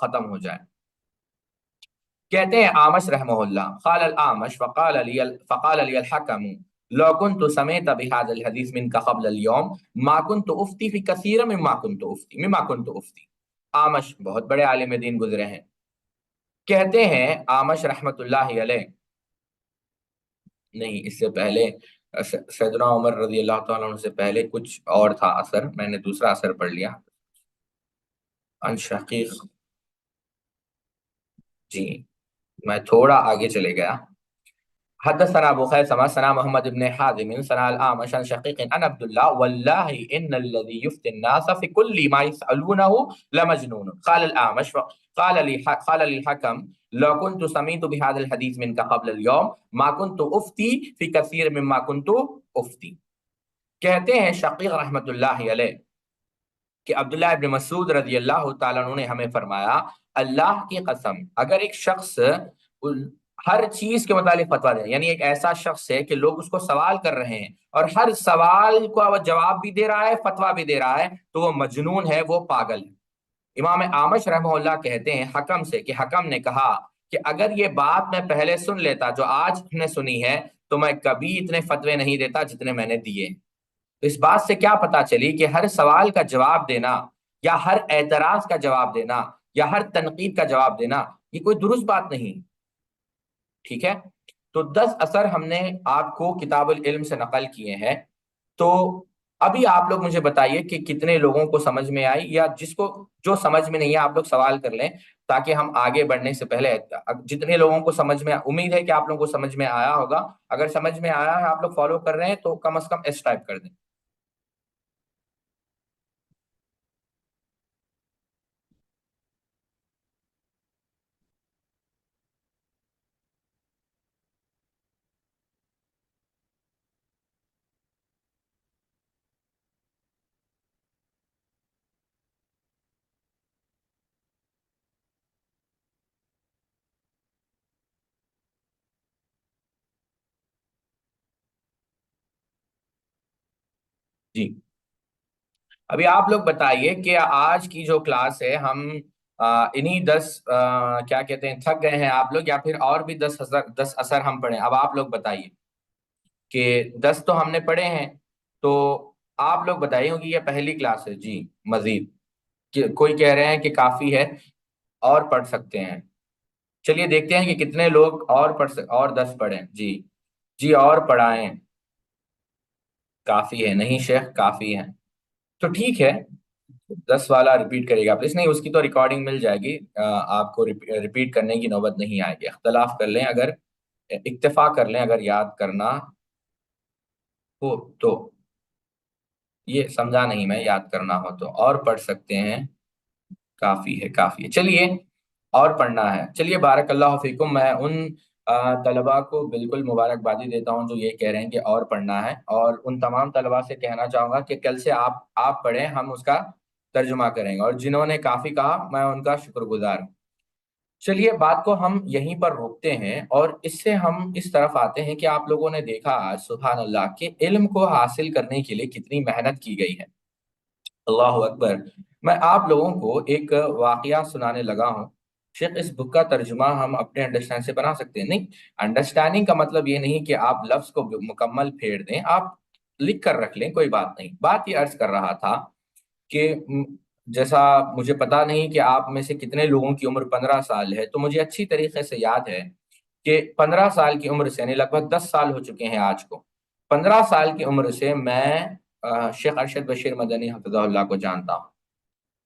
ختم ہو جائے۔ کہتے ہیں آمش رحمہ اللہ، قال الآمش فقال لي الحكم لو كنت سمعت بهذا الحديث منك قبل اليوم ما كنت افتي في كثير مما كنت افتي۔ آمش بہت بڑے عالم دین گزرے ہیں، کہتے ہیں آمش رحمت اللہ علیہ، نہیں اس سے پہلے سیدنا عمر رضی اللہ تعالیٰ عنہ سے پہلے کچھ اور تھا اثر، میں نے دوسرا اثر پڑھ لیا، عن شقیق، جی میں تھوڑا آگے چلے گیا۔ حدثنا ابو خیثمہ ثنا محمد بن حازم ثنا الاعمش عن شقیق عن عبد الله والله ان الذي يفتي الناس في كل ما يسألونه لمجنون۔ قال الاعمش قال لي الحكم لو كنت سمعت بهذا الحديث منك قبل اليوم ما كنت افتي في كثير مما كنت افتي۔ کہتے ہیں شقیق رحمت اللہ علیہ کہ عبداللہ ابن مسعود رضی اللہ تعالیٰ عنہ نے ہمیں فرمایا، اللہ کی قسم اگر ایک شخص ہر چیز کے متعلق فتویٰ دے، یعنی ایک ایسا شخص ہے کہ لوگ اس کو سوال کر رہے ہیں اور ہر سوال کو وہ جواب بھی دے رہا ہے، فتویٰ بھی دے رہا ہے، تو وہ مجنون ہے، وہ پاگل ہے۔ امام آمش رحمہ اللہ کہتے ہیں حکم سے کہ حکم نے کہا کہ اگر یہ بات میں پہلے سن لیتا جو آج ہم نے سنی ہے تو میں کبھی اتنے فتوے نہیں دیتا جتنے میں نے دیے۔ تو اس بات سے کیا پتا چلی کہ ہر سوال کا جواب دینا یا ہر اعتراض کا جواب دینا یا ہر تنقید کا جواب دینا یہ کوئی درست بات نہیں۔ ٹھیک ہے، تو 10 اثر ہم نے آپ کو کتاب العلم سے نقل کیے ہیں، تو ابھی آپ لوگ مجھے بتائیے کہ کتنے لوگوں کو سمجھ میں آئی، یا جس کو جو سمجھ میں نہیں ہے آپ لوگ سوال کر لیں تاکہ ہم آگے بڑھنے سے پہلے جتنے لوگوں کو سمجھ میں، امید ہے کہ آپ لوگوں کو سمجھ میں آیا ہوگا، اگر سمجھ میں آیا ہے آپ لوگ فالو کر رہے ہیں تو کم از کم ایس ٹائپ کر دیں۔ جی ابھی آپ لوگ بتائیے کہ آج کی جو کلاس ہے ہم انہی 10 کیا کہتے ہیں تھک گئے ہیں آپ لوگ، یا پھر اور بھی 10 اثر ہم پڑھیں؟ اب آپ لوگ بتائیے کہ 10 تو ہم نے پڑھے ہیں، تو آپ لوگ بتائیے کہ یہ پہلی کلاس ہے جی، مزید کوئی کہہ رہے ہیں کہ کافی ہے اور پڑھ سکتے ہیں، چلیے دیکھتے ہیں کہ کتنے لوگ اور اور 10 پڑھیں جی، جی اور پڑھائیں، کافی ہے نہیں شیخ کافی ہے، تو ٹھیک ہے 10 والا ریپیٹ کرے گا پلیز، نہیں اس کی تو ریکارڈنگ مل جائے گی، آپ کو ریپیٹ کرنے کی نوبت نہیں آئے گی، اختلاف کر لیں اگر، اکتفا کر لیں اگر یاد کرنا ہو تو، یہ سمجھا نہیں میں، یاد کرنا ہو تو اور پڑھ سکتے ہیں، کافی ہے کافی ہے، چلیے اور پڑھنا ہے، چلیے بارک اللہ فیکم، میں ان طلباء کو بالکل مبارکبادی دیتا ہوں جو یہ کہہ رہے ہیں کہ اور پڑھنا ہے، اور ان تمام طلباء سے کہنا چاہوں گا کہ کل سے آپ پڑھیں، ہم اس کا ترجمہ کریں گے، اور جنہوں نے کافی کہا میں ان کا شکر گزار ہوں۔ چلیے بات کو ہم یہیں پر روکتے ہیں اور اس سے ہم اس طرف آتے ہیں کہ آپ لوگوں نے دیکھا آج سبحان اللہ کہ علم کو حاصل کرنے کے لیے کتنی محنت کی گئی ہے، اللہ اکبر۔ میں آپ لوگوں کو ایک واقعہ سنانے لگا ہوں، شیخ اس بک کا ترجمہ ہم اپنے انڈرسٹینڈ سے بنا سکتے ہیں، نہیں انڈرسٹینڈنگ کا مطلب یہ نہیں کہ آپ لفظ کو مکمل پھیڑ دیں، آپ لکھ کر رکھ لیں، کوئی بات نہیں، بات یہ عرض کر رہا تھا کہ جیسا مجھے پتا نہیں کہ آپ میں سے کتنے لوگوں کی عمر 15 سال ہے، تو مجھے اچھی طریقے سے یاد ہے کہ 15 سال کی عمر سے یعنی لگ بھگ 10 سال ہو چکے ہیں آج کو، 15 سال کی عمر سے میں شیخ ارشد بشیر مدنی حفظہ اللہ کو جانتا ہوں،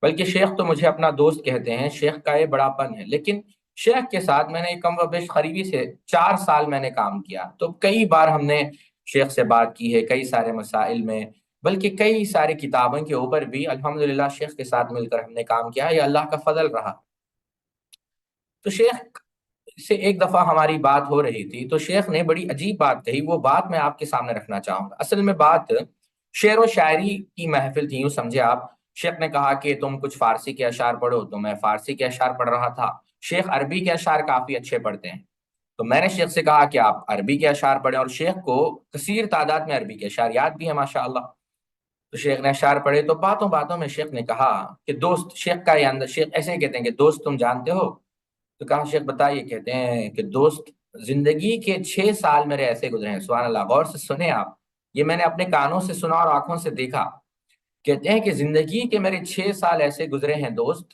بلکہ شیخ تو مجھے اپنا دوست کہتے ہیں، شیخ کا یہ بڑا پن ہے، لیکن شیخ کے ساتھ میں نے کم و بیش قریبی سے 4 سال میں نے کام کیا، تو کئی بار ہم نے شیخ سے بات کی ہے کئی سارے مسائل میں، بلکہ کئی ساری کتابوں کے اوپر بھی الحمدللہ شیخ کے ساتھ مل کر ہم نے کام کیا، یہ اللہ کا فضل رہا۔ تو شیخ سے ایک دفعہ ہماری بات ہو رہی تھی، تو شیخ نے بڑی عجیب بات کہی، وہ بات میں آپ کے سامنے رکھنا چاہوں گا۔ اصل میں بات شعر و شاعری کی محفل تھی، یوں سمجھے آپ۔ شیخ نے کہا کہ تم کچھ فارسی کے اشعار پڑھو، تو میں فارسی کے اشعار پڑھ رہا تھا۔ شیخ عربی کے اشعار کافی اچھے پڑھتے ہیں، تو میں نے شیخ سے کہا کہ آپ عربی کے اشعار پڑھیں، اور شیخ کو کثیر تعداد میں عربی کے اشعار یاد بھی ہیں ماشاءاللہ۔ تو شیخ نے اشعار پڑھے، تو باتوں باتوں میں شیخ نے کہا کہ دوست، شیخ کا یہ اندر، شیخ ایسے ہی کہتے ہیں کہ دوست تم جانتے ہو؟ تو کہا شیخ بتائیے، کہتے ہیں کہ دوست، زندگی کے 6 سال میرے ایسے گزرے ہیں، سبحان اللہ، غور سے سنیں آپ، یہ میں نے اپنے کانوں سے سنا اور آنکھوں سے دیکھا۔ کہتے ہیں کہ زندگی کے میرے 6 سال ایسے گزرے ہیں دوست،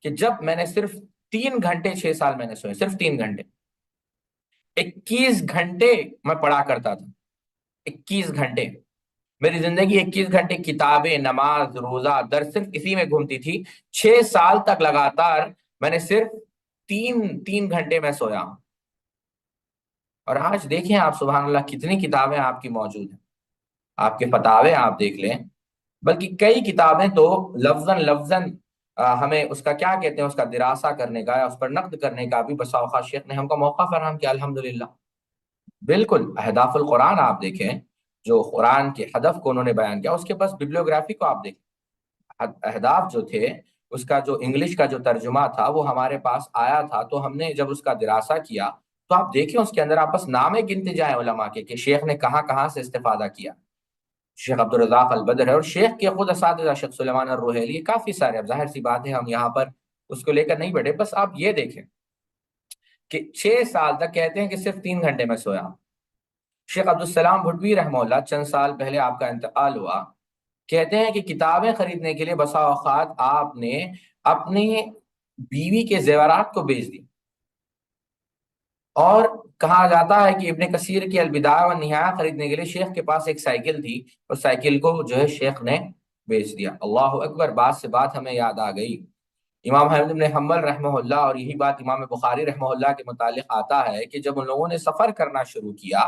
کہ جب میں نے صرف 3 گھنٹے 6 سال میں نے سوئے، صرف 3 گھنٹے، 21 گھنٹے میں پڑھا کرتا تھا، 21 گھنٹے میری زندگی، 21 گھنٹے کتابیں، نماز، روزہ، در صرف اسی میں گھومتی تھی۔ 6 سال تک لگاتار میں نے صرف تین گھنٹے میں سویا ہوں۔ اور آج دیکھیں آپ، سبحان اللہ، کتنی کتابیں آپ کی موجود ہیں، آپ کے فتاوے آپ دیکھ لیں، بلکہ کئی کتابیں تو لفظاً لفظاً ہمیں اس کا کیا کہتے ہیں، اس کا دراسہ کرنے کا یا اس پر نقد کرنے کا بھی بسا اوقات شیخ نے ہم کو موقع فراہم کیا، الحمدللہ۔ بالکل اہداف القرآن آپ دیکھیں، جو قرآن کے ہدف کو انہوں نے بیان کیا، اس کے بس ببلیوگرافی کو آپ دیکھیں، اہداف جو تھے، اس کا جو انگلش کا جو ترجمہ تھا وہ ہمارے پاس آیا تھا، تو ہم نے جب اس کا دراسہ کیا تو آپ دیکھیں اس کے اندر آپ بس نامے گنتے جائیں علماء کے کہ شیخ نے کہاں کہاں سے استفادہ کیا۔ شیخ عبدالرزاق البدر ہے، اور شیخ کے خود اساتذہ شیخ سلیمان الروحیلی، کافی سارے، اب ظاہر سی بات ہے ہم یہاں پر اس کو لے کر نہیں بیٹھے، بس آپ یہ دیکھیں کہ 6 سال تک کہتے ہیں کہ صرف 3 گھنٹے میں سویا۔ شیخ عبدالسلام بھٹوی رحمہ اللہ، چند سال پہلے آپ کا انتقال ہوا، کہتے ہیں کہ کتابیں خریدنے کے لیے بسا اوقات آپ نے اپنی بیوی کے زیورات کو بیچ دی، اور کہا جاتا ہے کہ ابن کثیر کی البدایہ و نہایہ خریدنے کے لیے شیخ کے پاس ایک سائیکل تھی، اور سائیکل کو جو ہے شیخ نے بیچ دیا۔ اللہ اکبر، بات سے بات ہمیں یاد آ گئی، امام احمد بن حنبل رحمہ اللہ، اور یہی بات امام بخاری رحمہ اللہ کے متعلق آتا ہے کہ جب ان لوگوں نے سفر کرنا شروع کیا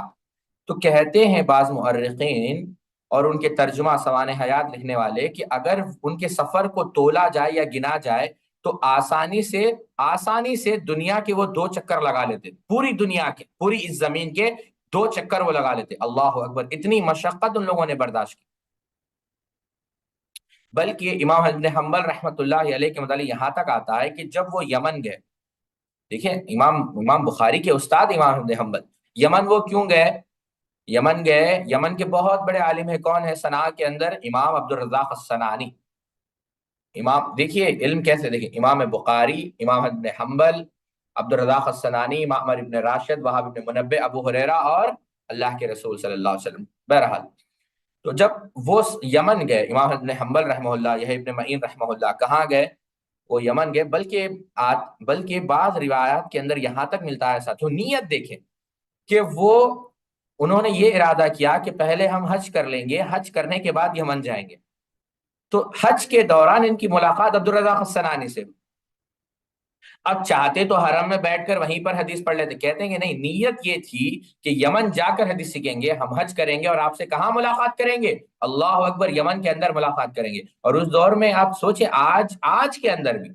تو کہتے ہیں بعض مؤرخین اور ان کے ترجمہ سوانح حیات لکھنے والے کہ اگر ان کے سفر کو تولا جائے یا گنا جائے تو آسانی سے دنیا کے وہ 2 چکر لگا لیتے، پوری دنیا کے، پوری اس زمین کے 2 چکر وہ لگا لیتے۔ اللہ اکبر، اتنی مشقت ان لوگوں نے برداشت کی۔ بلکہ امام احمد بن حنبل رحمۃ اللہ علیہ کے متعلق یہاں تک آتا ہے کہ جب وہ یمن گئے، دیکھیں امام بخاری کے استاد امام احمد بن حنبل یمن وہ کیوں گئے؟ یمن گئے، یمن کے بہت بڑے عالم ہیں، کون ہے صنعاء کے اندر؟ امام عبدالرزاق الصنعانی۔ امام دیکھیے علم کیسے، دیکھیں امام بخاری، امام احمد بن حنبل، عبدالرزاق الصنعانی، معمر ابن راشد، وہاب ابن منبع، ابو ہریرہ، اور اللہ کے رسول صلی اللہ علیہ وسلم۔ بہرحال، تو جب وہ یمن گئے امام احمد بن حنبل رحمہ اللہ، یہ ابن معین رحمہ اللہ، کہاں گئے؟ وہ یمن گئے، بلکہ بعض روایات کے اندر یہاں تک ملتا ہے ساتھوں، نیت دیکھیں کہ انہوں نے یہ ارادہ کیا کہ پہلے ہم حج کر لیں گے، حج کرنے کے بعد یمن جائیں گے۔ تو حج کے دوران ان کی ملاقات عبدالرزاق الصنعانی سے، اب چاہتے تو حرم میں بیٹھ کر وہیں پر حدیث پڑھ لیتے، کہتے ہیں کہ نہیں، نیت یہ تھی کہ یمن جا کر حدیث سیکھیں گے، ہم حج کریں گے اور آپ سے کہاں ملاقات کریں گے؟ اللہ اکبر، یمن کے اندر ملاقات کریں گے۔ اور اس دور میں آپ سوچیں، آج کے اندر بھی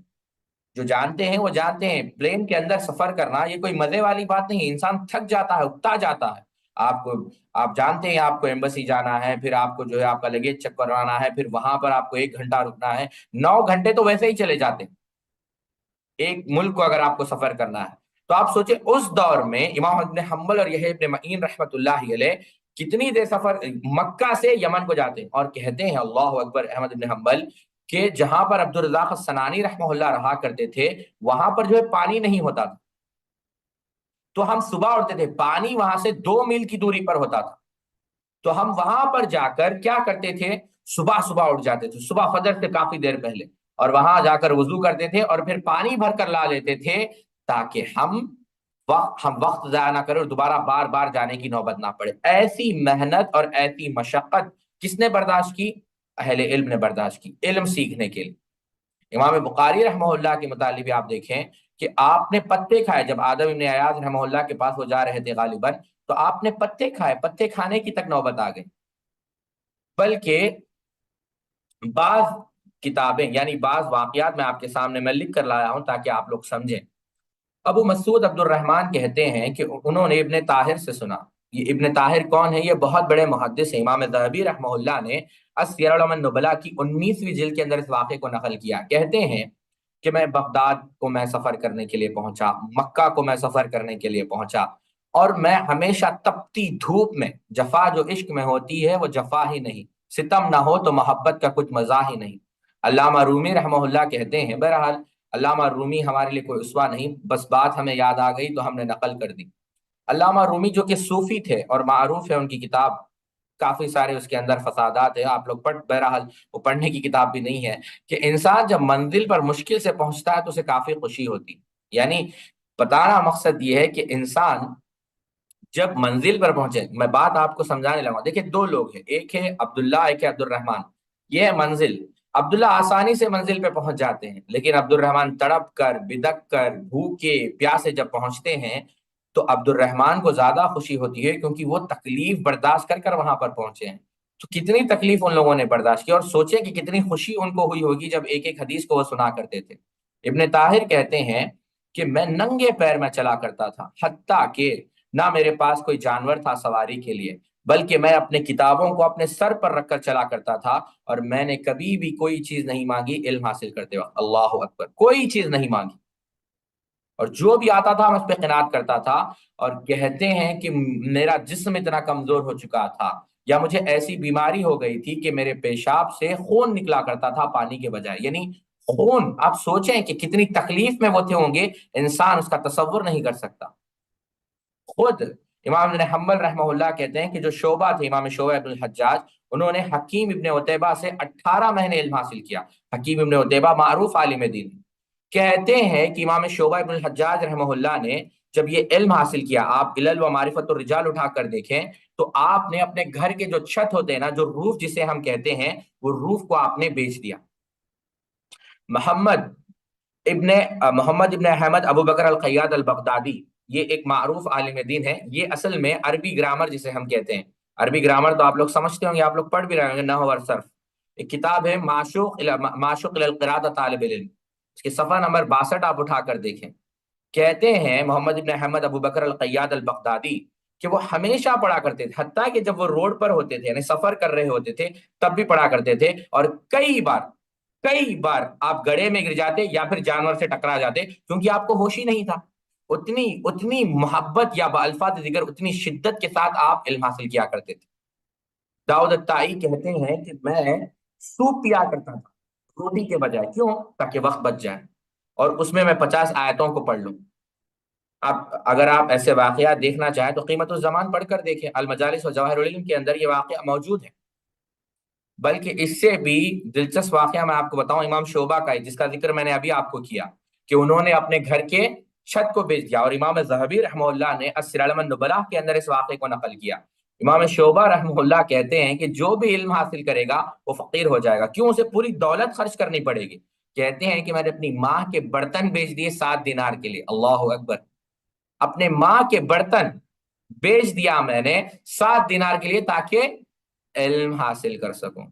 جو جانتے ہیں وہ جانتے ہیں، پلین کے اندر سفر کرنا یہ کوئی مزے والی بات نہیں ہے، انسان تھک جاتا ہے، اکتا جاتا ہے۔ آپ جانتے ہیں آپ کو ایمبسی جانا ہے، پھر آپ کو جو ہے آپ کا لگیج چیک کروانا ہے، پھر وہاں پر آپ کو 1 گھنٹہ رکنا ہے، 9 گھنٹے تو ویسے ہی چلے جاتے ہیں ایک ملک کو اگر آپ کو سفر کرنا ہے۔ تو آپ سوچیں اس دور میں امام ابن حنبل اور یہ ابن معین رحمت اللہ علیہ کتنی دیر سفر مکہ سے یمن کو جاتے ہیں، اور کہتے ہیں اللہ اکبر احمد بن حنبل کہ جہاں پر عبدالرزاق الصنعانی رحمہ اللہ رہا کرتے تھے وہاں پر جو ہے پانی نہیں ہوتا تھا، تو ہم صبح اٹھتے تھے، پانی وہاں سے 2 میل کی دوری پر ہوتا تھا، تو ہم وہاں پر جا کر کیا کرتے تھے، صبح اٹھ جاتے تھے، صبح فجر سے کافی دیر پہلے، اور وہاں جا کر وضو کرتے تھے اور پھر پانی بھر کر لا لیتے تھے، تاکہ ہم وقت ضائع نہ کریں اور دوبارہ بار بار جانے کی نوبت نہ پڑے۔ ایسی محنت اور ایسی مشقت کس نے برداشت کی؟ اہل علم نے برداشت کی، علم سیکھنے کے لیے۔ امام بخاری رحمہ اللہ کے متعلق بھی آپ دیکھیں کہ آپ نے پتے کھائے، جب آدم ابن ایاز رحمہ اللہ کے پاس وہ جا رہے تھے غالباً، تو آپ نے پتے کھائے، پتے کھانے کی تک نوبت آ گئی۔ بلکہ بعض کتابیں یعنی بعض واقعات میں آپ کے سامنے میں لکھ کر لایا ہوں تاکہ آپ لوگ سمجھیں۔ ابو مسعود عبد الرحمن کہتے ہیں کہ انہوں نے ابن طاہر سے سنا۔ یہ ابن طاہر کون ہے؟ یہ بہت بڑے محدث ہیں۔ امام ذہبی رحمہ اللہ نے السیر العلوم النبلاء کی 19ویں جلد کے اندر اس واقعے کو نقل کیا۔ کہتے ہیں کہ میں بغداد کو میں سفر کرنے کے لیے پہنچا، مکہ کو میں سفر کرنے کے لیے پہنچا، اور میں ہمیشہ تپتی دھوپ میں، جفا جو عشق میں ہوتی ہے وہ جفا ہی نہیں، ستم نہ ہو تو محبت کا کچھ مزہ ہی نہیں۔ علامہ رومی رحمہ اللہ کہتے ہیں، بہرحال علامہ رومی ہمارے لیے کوئی اسوہ نہیں، بس بات ہمیں یاد آ گئی تو ہم نے نقل کر دی۔ علامہ رومی جو کہ صوفی تھے اور معروف ہے ان کی کتاب، کافی سارے اس کے اندر فسادات ہیں، آپ لوگ بہرحال وہ پڑھنے کی کتاب بھی نہیں ہے، کہ انسان جب منزل پر مشکل سے پہنچتا ہے تو اسے کافی خوشی ہوتی، یعنی بتانا مقصد یہ ہے کہ انسان جب منزل پر پہنچے، میں بات آپ کو سمجھانے لگا، دیکھیں دو لوگ ہیں، ایک ہے عبداللہ، ایک ہے عبد الرحمن، یہ ہے منزل۔ عبداللہ آسانی سے منزل پہ پہنچ جاتے ہیں، لیکن عبد الرحمن تڑپ کر، بدک کر، بھوکے پیاسے جب پہنچتے ہیں تو عبد الرحمن کو زیادہ خوشی ہوتی ہے، کیونکہ وہ تکلیف برداشت کر کر وہاں پر پہنچے ہیں۔ تو کتنی تکلیف ان لوگوں نے برداشت کی، اور سوچیں کہ کتنی خوشی ان کو ہوئی ہوگی جب ایک ایک حدیث کو وہ سنا کرتے تھے۔ ابن طاہر کہتے ہیں کہ میں ننگے پیر میں چلا کرتا تھا، حتیٰ کہ نہ میرے پاس کوئی جانور تھا سواری کے لیے، بلکہ میں اپنے کتابوں کو اپنے سر پر رکھ کر چلا کرتا تھا، اور میں نے کبھی بھی کوئی چیز نہیں مانگی علم حاصل کرتے وقت۔ اللہ اکبر، کوئی چیز نہیں مانگی، اور جو بھی آتا تھا میں اس پہ قناعت کرتا تھا۔ اور کہتے ہیں کہ میرا جسم اتنا کمزور ہو چکا تھا، یا مجھے ایسی بیماری ہو گئی تھی کہ میرے پیشاب سے خون نکلا کرتا تھا پانی کے بجائے، یعنی خون۔ آپ سوچیں کہ کتنی تکلیف میں وہ تھے ہوں گے، انسان اس کا تصور نہیں کر سکتا۔ خود امام ابن حنبل رحمہ اللہ کہتے ہیں کہ جو شعبہ تھے، امام شعبہ ابن الحجاج، انہوں نے حکیم ابن عتیبہ سے 18 مہینے علم حاصل کیا۔ حکیم ابن عتیبہ معروف عالم دین، کہتے ہیں کہ امام شعبہ ابن الحجاج رحمہ اللہ نے جب یہ علم حاصل کیا، آپ علل و معرفت الرجال اٹھا کر دیکھیں تو آپ نے اپنے گھر کے جو چھت ہوتے ہیں نا، جو روف جسے ہم کہتے ہیں، وہ روف کو آپ نے بیچ دیا۔ محمد ابن محمد ابن احمد ابو بکر القیاد البغدادی، یہ ایک معروف عالم دین ہے، یہ اصل میں عربی گرامر جسے ہم کہتے ہیں، عربی گرامر تو آپ لوگ سمجھتے ہوں گے، آپ لوگ پڑھ بھی رہے ہوں گے، نحو اور صرف۔ ایک کتاب ہے معشوق للقراءۃ طالب علم، اس کے صفحہ نمبر 62 آپ اٹھا کر دیکھیں۔ کہتے ہیں محمد ابن احمد ابو بکر القیاد البغدادی کہ وہ ہمیشہ پڑھا کرتے تھے، حتیٰ کہ جب وہ روڈ پر ہوتے تھے، یعنی سفر کر رہے ہوتے تھے، تب بھی پڑھا کرتے تھے، اور کئی بار آپ گڑھے میں گر جاتے یا پھر جانور سے ٹکرا جاتے، کیونکہ آپ کو ہوش ہی نہیں تھا۔ اتنی محبت، یا بالفاظ دیگر اتنی شدت کے ساتھ آپ علم حاصل کیا کرتے تھے۔ داؤد الطائی کہتے ہیں کہ میں سوپ پیا کرتا تھا روٹی کے بجائے، کیوں؟ تاکہ وقت بچ جائے، اور اس میں 50 آیتوں کو پڑھ لوں۔ اگر آپ ایسے واقعات دیکھنا چاہیں تو قیمت الزمان پڑھ کر دیکھیں، المجالس و جواہر العلم کے اندر یہ واقعہ موجود ہے۔ بلکہ اس سے بھی دلچسپ واقعہ میں آپ کو بتاؤں، امام شعبہ کا ہے، جس کا ذکر میں نے ابھی آپ کو کیا، کہ انہوں نے اپنے گھر کے چھت کو بیچ دیا، اور امام ذہبی رحمہ اللہ نے السیر اعلم النبلاء کے اندر اس واقعے کو نقل کیا۔ امام شعبہ رحمہ اللہ کہتے ہیں کہ جو بھی علم حاصل کرے گا وہ فقیر ہو جائے گا، کیوں؟ اسے پوری دولت خرچ کرنی پڑے گی۔ کہتے ہیں کہ میں نے اپنی ماں کے برتن بیچ دیے 7 دینار کے لیے، اللہ اکبر، اپنے ماں کے برتن بیچ دیا میں نے 7 دینار کے لیے، تاکہ علم حاصل کر سکوں۔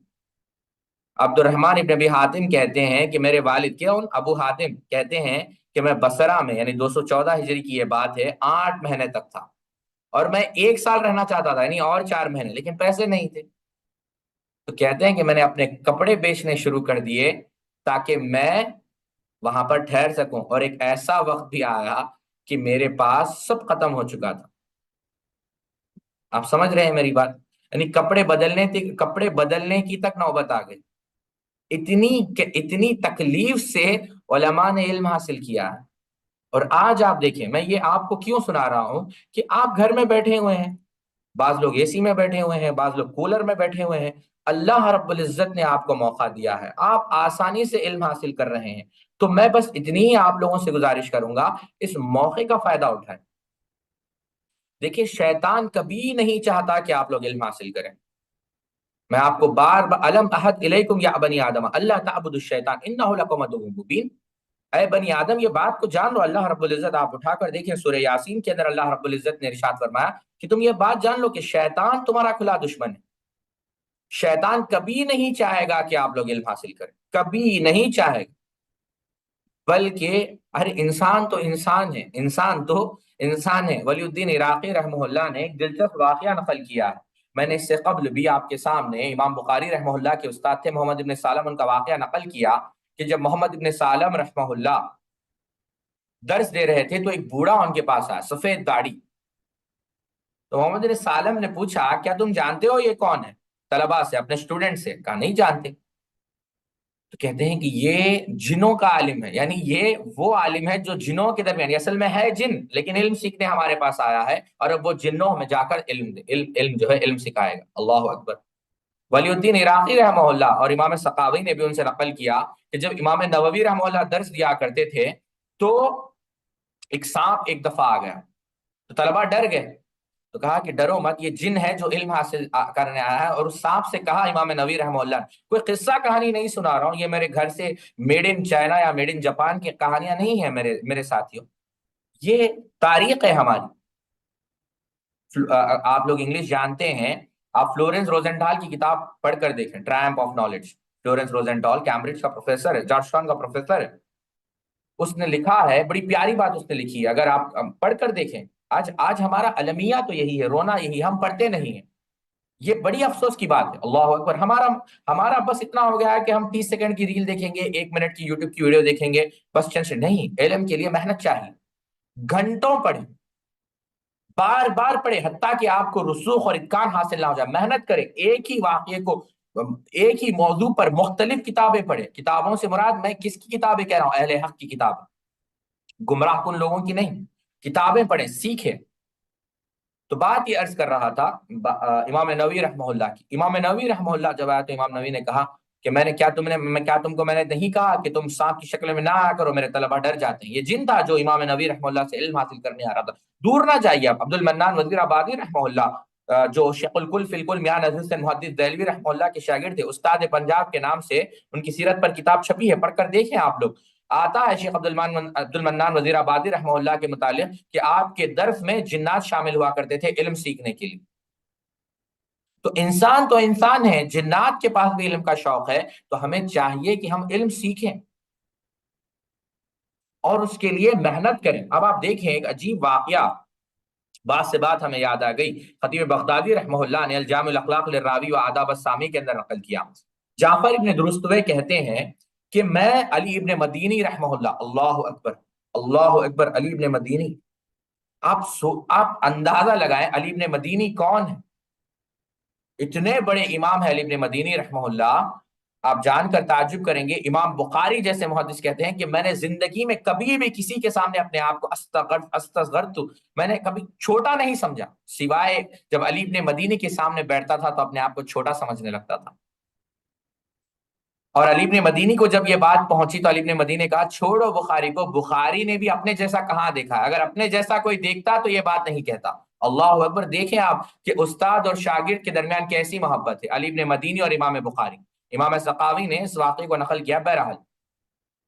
عبد الرحمن ابن ابی حاتم کہتے ہیں کہ میرے والد کیا، ابو حاتم کہتے ہیں کہ میں بصرہ میں، یعنی 214 ہجری کی یہ بات ہے، 8 مہینے تک تھا، اور میں 1 سال رہنا چاہتا تھا، یعنی اور 4 مہینے، لیکن پیسے نہیں تھے۔ تو کہتے ہیں کہ میں نے اپنے کپڑے بیچنے شروع کر دیے تاکہ میں وہاں پر ٹھہر سکوں، اور ایک ایسا وقت بھی آیا کہ میرے پاس سب ختم ہو چکا تھا۔ آپ سمجھ رہے ہیں میری بات؟ یعنی کپڑے بدلنے کی تک نوبت آ گئی، اتنی تکلیف سے علماء نے علم حاصل کیا ہے۔ اور آج آپ دیکھیں، میں یہ آپ کو کیوں سنا رہا ہوں کہ آپ گھر میں بیٹھے ہوئے ہیں، بعض لوگ اے سی میں بیٹھے ہوئے ہیں، بعض لوگ کولر میں بیٹھے ہوئے ہیں، اللہ رب العزت نے آپ کو موقع دیا ہے، آپ آسانی سے علم حاصل کر رہے ہیں، تو میں بس اتنی ہی آپ لوگوں سے گزارش کروں گا، اس موقع کا فائدہ اٹھائیں۔ دیکھیں شیطان کبھی نہیں چاہتا کہ آپ لوگ علم حاصل کریں۔ میں آپ کو بار بار الم احد الیکم یا بنی آدم اللہ تعبدوا الشیطان انہ لکم عدو مبین، اے بنی آدم یہ بات کو جان لو۔ اللہ رب العزت، آپ اٹھا کر دیکھیں سورہ یاسین کے اندر اللہ رب العزت نے ارشاد فرمایا کہ تم یہ بات جان لو کہ شیطان تمہارا کھلا دشمن ہے۔ شیطان کبھی نہیں چاہے گا کہ آپ لوگ علم حاصل کریں، کبھی نہیں چاہے گا، بلکہ ہر انسان تو انسان ہے، انسان تو انسان ہے۔ ولی الدین عراقی رحمہ اللہ نے ایک دلچسپ واقعہ نقل کیا ہے، میں نے اس سے قبل بھی آپ کے سامنے امام بخاری رحمہ اللہ کے استاد تھے محمد ابن سالم، ان کا واقعہ نقل کیا کہ جب محمد ابن سالم رحمہ اللہ درس دے رہے تھے تو ایک بوڑھا ان کے پاس آیا، سفید داڑھی۔ تو محمد ابن سالم نے پوچھا کیا تم جانتے ہو یہ کون ہے؟ طلباء سے، اپنے اسٹوڈنٹ سے، کہا نہیں جانتے۔ تو کہتے ہیں کہ یہ جنوں کا عالم ہے، یعنی یہ وہ عالم ہے جو جنوں کے درمیان، اصل میں ہے جن لیکن علم سیکھنے ہمارے پاس آیا ہے، اور اب وہ جنوں میں جا کر علم جو ہے علم سکھائے گا۔ اللہ اکبر۔ ولی الدین عراقی رحمہ اللہ اور امام سقاوی نے بھی ان سے نقل کیا کہ جب امام نووی رحمہ اللہ درس دیا کرتے تھے تو ایک سانپ ایک دفعہ آ گیا، تو طلبا ڈر گئے، تو کہا کہ ڈرو مت، یہ جن ہے جو علم حاصل کرنے آیا ہے۔ اور اس سانپ سے کہا امام نووی رحمہ اللہ، کوئی قصہ کہانی نہیں سنا رہا ہوں، یہ میرے گھر سے میڈ ان چائنا یا میڈ ان جاپان کی کہانیاں نہیں ہیں میرے ساتھیوں، یہ تاریخ ہے ہماری۔ آپ لوگ انگلش جانتے ہیں، آپ فلورنس روزنٹال کی کتاب پڑھ کر دیکھیں، ٹرائمپ آف نالج۔ فلورنس روزنٹال کیمبرج کا پروفیسر ہے، جارج ٹاؤن کا پروفیسر ہے، اس نے لکھا ہے، بڑی پیاری بات اس نے لکھی ہے، اگر آپ پڑھ کر دیکھیں۔ آج ہمارا المیہ تو یہی ہے، رونا یہی، ہم پڑھتے نہیں ہیں، یہ بڑی افسوس کی بات ہے۔ اللہ اکبر۔ ہمارا بس اتنا ہو گیا ہے کہ ہم 30 سیکنڈ کی ریل دیکھیں گے، 1 منٹ کی یوٹیوب کی ویڈیو دیکھیں گے، بس نہیں، علم کے لیے محنت چاہیے، گھنٹوں پڑھیں، بار بار پڑھیں، حتیٰ کہ آپ کو رسوخ اور اتقان حاصل نہ ہو جائے، محنت کریں، ایک ہی واقعے کو، ایک ہی موضوع پر مختلف کتابیں پڑھیں۔ کتابوں سے مراد میں کس کی کتابیں کہہ رہا ہوں؟ اہل حق کی کتاب، گمراہ کن لوگوں کی نہیں، کتابیں پڑھیں، سیکھیں۔ تو بات یہ عرض کر رہا تھا امام نووی رحمہ اللہ کی۔ امام نووی رحمہ اللہ جب آیا تو امام نووی نے کہا کہ میں نے نہیں کہا کہ تم سانپ کی شکل میں نہ آیا کرو، میرے طلبہ ڈر جاتے ہیں۔ یہ جن تھا جو امام نووی رحمہ اللہ سے علم حاصل کرنے آ رہا تھا، دور نہ جائیے آپ۔ عبد المنان وزیر آبادی رحمہ اللہ جو شیخ الکل فی الکل میاں نذیر حسین محدث دہلوی رحمہ اللہ کے شاگرد تھے، استاد پنجاب کے نام سے ان کی سیرت پر کتاب چھپی ہے، پڑھ کر دیکھیں آپ لوگ۔ آتا ہے شیخ عبد المنان وزیر آبادی رحمہ اللہ کے متعلق کہ آپ کے درس میں جنات شامل ہوا کرتے تھے علم سیکھنے کے لیے۔ تو انسان ہے، جنات کے پاس بھی علم کا شوق ہے، تو ہمیں چاہیے کہ ہم علم سیکھیں اور اس کے لیے محنت کریں۔ اب آپ دیکھیں ایک عجیب واقعہ، بات سے بات ہمیں یاد آ گئی، خطیب بغدادی رحمہ اللہ نے الجامع الاخلاق للراوی و آداب السامی کے اندر نقل کیا۔ جعفر ابن درستوے کہتے ہیں کہ میں علی ابن مدینی رحمہ اللہ، اللہ اکبر، اللہ اکبر، علی ابن مدینی، آپ اندازہ لگائیں علی ابن مدینی کون ہے؟ اتنے بڑے امام ہے علی ابن مدینی رحمہ اللہ، آپ جان کر تعجب کریں گے، امام بخاری جیسے محدث کہتے ہیں کہ میں نے زندگی میں کبھی بھی کسی کے سامنے اپنے آپ کو استصغرت، میں نے کبھی چھوٹا نہیں سمجھا، سوائے جب علی ابن مدینی کے سامنے بیٹھتا تھا تو اپنے آپ کو چھوٹا سمجھنے لگتا تھا۔ اور علی ابن مدینی کو جب یہ بات پہنچی تو علی ابن مدینی نے کہا چھوڑو بخاری کو، بخاری نے بھی اپنے جیسا کہاں دیکھا ہے، اگر اپنے جیسا کوئی دیکھتا تو یہ بات نہیں کہتا۔ اللہ اکبر۔ دیکھیں آپ کہ استاد اور شاگرد کے درمیان کیسی محبت ہے، علی ابن مدینی اور امام بخاری۔ امام سقاوی نے اس واقعے کو نقل کیا۔ بہرحال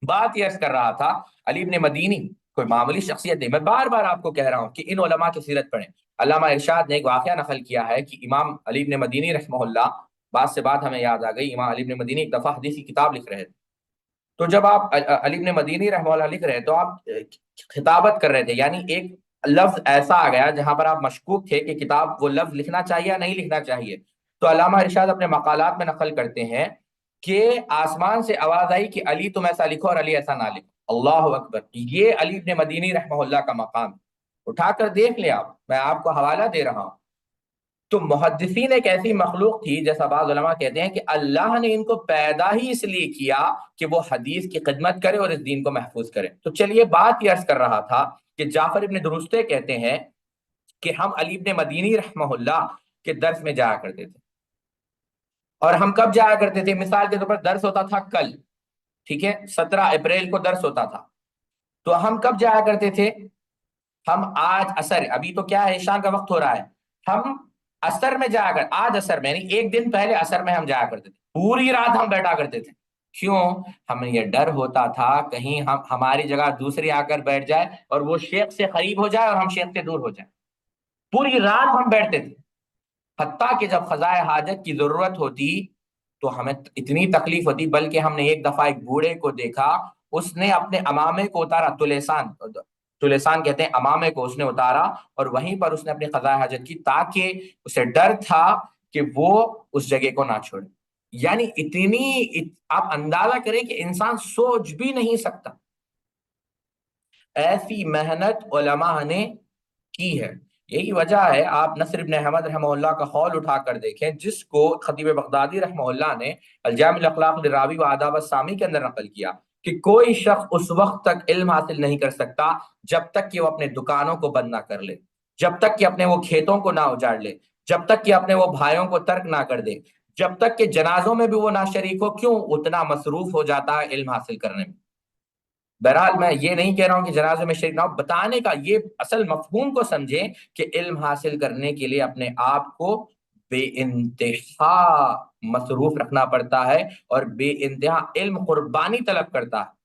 بات یہ عرض کر رہا تھا، علی ابن مدینی کوئی معمولی شخصیت نہیں، میں بار بار آپ کو کہہ رہا ہوں کہ ان علماء کی سیرت پڑھیں۔ علامہ ارشاد نے ایک واقعہ نقل کیا ہے کہ امام علی ابن مدینی رحمہ اللہ، بات سے بات ہمیں یاد آ گئی، امام علی ابن مدینی ایک دفعہ حدیث کی کتاب لکھ رہے تھے، تو جب آپ علی ابن مدینی رحمہ اللہ لکھ رہے تو آپ خطابت کر رہے تھے، یعنی ایک لفظ ایسا آ گیا جہاں پر آپ مشکوک تھے کہ کتاب وہ لفظ لکھنا چاہیے یا نہیں لکھنا چاہیے، تو علامہ ارشاد اپنے مقالات میں نقل کرتے ہیں کہ آسمان سے آواز آئی کہ علی تم ایسا لکھو اور علی ایسا نہ لکھو۔ اللہ اکبر۔ یہ علی ابن مدینی رحمہ اللہ کا مقام، اٹھا کر دیکھ لیں آپ، میں آپ کو حوالہ دے رہا ہوں۔ تو محدثین ایک ایسی مخلوق تھی، جیسا بعض علماء کہتے ہیں کہ اللہ نے ان کو پیدا ہی اس لیے کیا کہ وہ حدیث کی خدمت کرے اور اس دین کو محفوظ کرے۔ تو چلیے بات یہ عرض کر رہا تھا کہ جعفر ابن درستے کہتے ہیں کہ ہم علی ابن مدینی رحمہ اللہ کے درس میں جایا کرتے تھے، اور ہم کب جایا کرتے تھے؟ مثال کے طور پر درس ہوتا تھا کل، ٹھیک ہے، 17 اپریل کو درس ہوتا تھا، تو ہم کب جایا کرتے تھے؟ ہم آج عصر، ابھی تو کیا ہے، عشاء کا وقت ہو رہا ہے، ہم عصر میں جایا کر، آج عصر میں نہیں، ایک دن پہلے عصر میں ہم جایا کرتے تھے، پوری رات ہم بیٹھا کرتے تھے۔ کیوں؟ ہمیں یہ ڈر ہوتا تھا کہیں ہماری جگہ دوسری آ کر بیٹھ جائے اور وہ شیخ سے قریب ہو جائے اور ہم شیخ سے دور ہو جائیں۔ پوری رات ہم بیٹھتے تھے، حتیٰ کہ جب قضائے حاجت کی ضرورت ہوتی تو ہمیں اتنی تکلیف ہوتی، بلکہ ہم نے ایک دفعہ ایک بوڑھے کو دیکھا، اس نے اپنے امامے کو اتارا، تلیسان کہتے ہیں امامے کو، اس نے اتارا اور وہیں پر اس نے اپنی قضاء حاجت کی، تاکہ اسے ڈر تھا کہ وہ اس جگہ کو نہ چھوڑے۔ یعنی آپ اندازہ کریں کہ انسان سوچ بھی نہیں سکتا ایسی محنت علماء نے کی ہے۔ یہی وجہ ہے، آپ نصر ابن احمد رحمہ اللہ کا قول اٹھا کر دیکھیں، جس کو خطیب بغدادی رحمہ اللہ نے الجامع الاخلاق للراوی و آداب السامی کے اندر نقل کیا کہ کوئی شخص اس وقت تک علم حاصل نہیں کر سکتا جب تک کہ وہ اپنے دکانوں کو بند نہ کر لے، جب تک کہ اپنے وہ کھیتوں کو نہ اجاڑ لے، جب تک کہ اپنے وہ بھائیوں کو ترک نہ کر دے، جب تک کہ جنازوں میں بھی وہ نہ شریک ہو۔ کیوں؟ اتنا مصروف ہو جاتا ہے علم حاصل کرنے میں۔ بہرحال میں یہ نہیں کہہ رہا ہوں کہ جنازے میں شریک نہ ہو، بتانے کا یہ اصل مفہوم کو سمجھیں کہ علم حاصل کرنے کے لیے اپنے آپ کو بے انتہا مصروف رکھنا پڑتا ہے، اور بے انتہا علم قربانی طلب کرتا ہے۔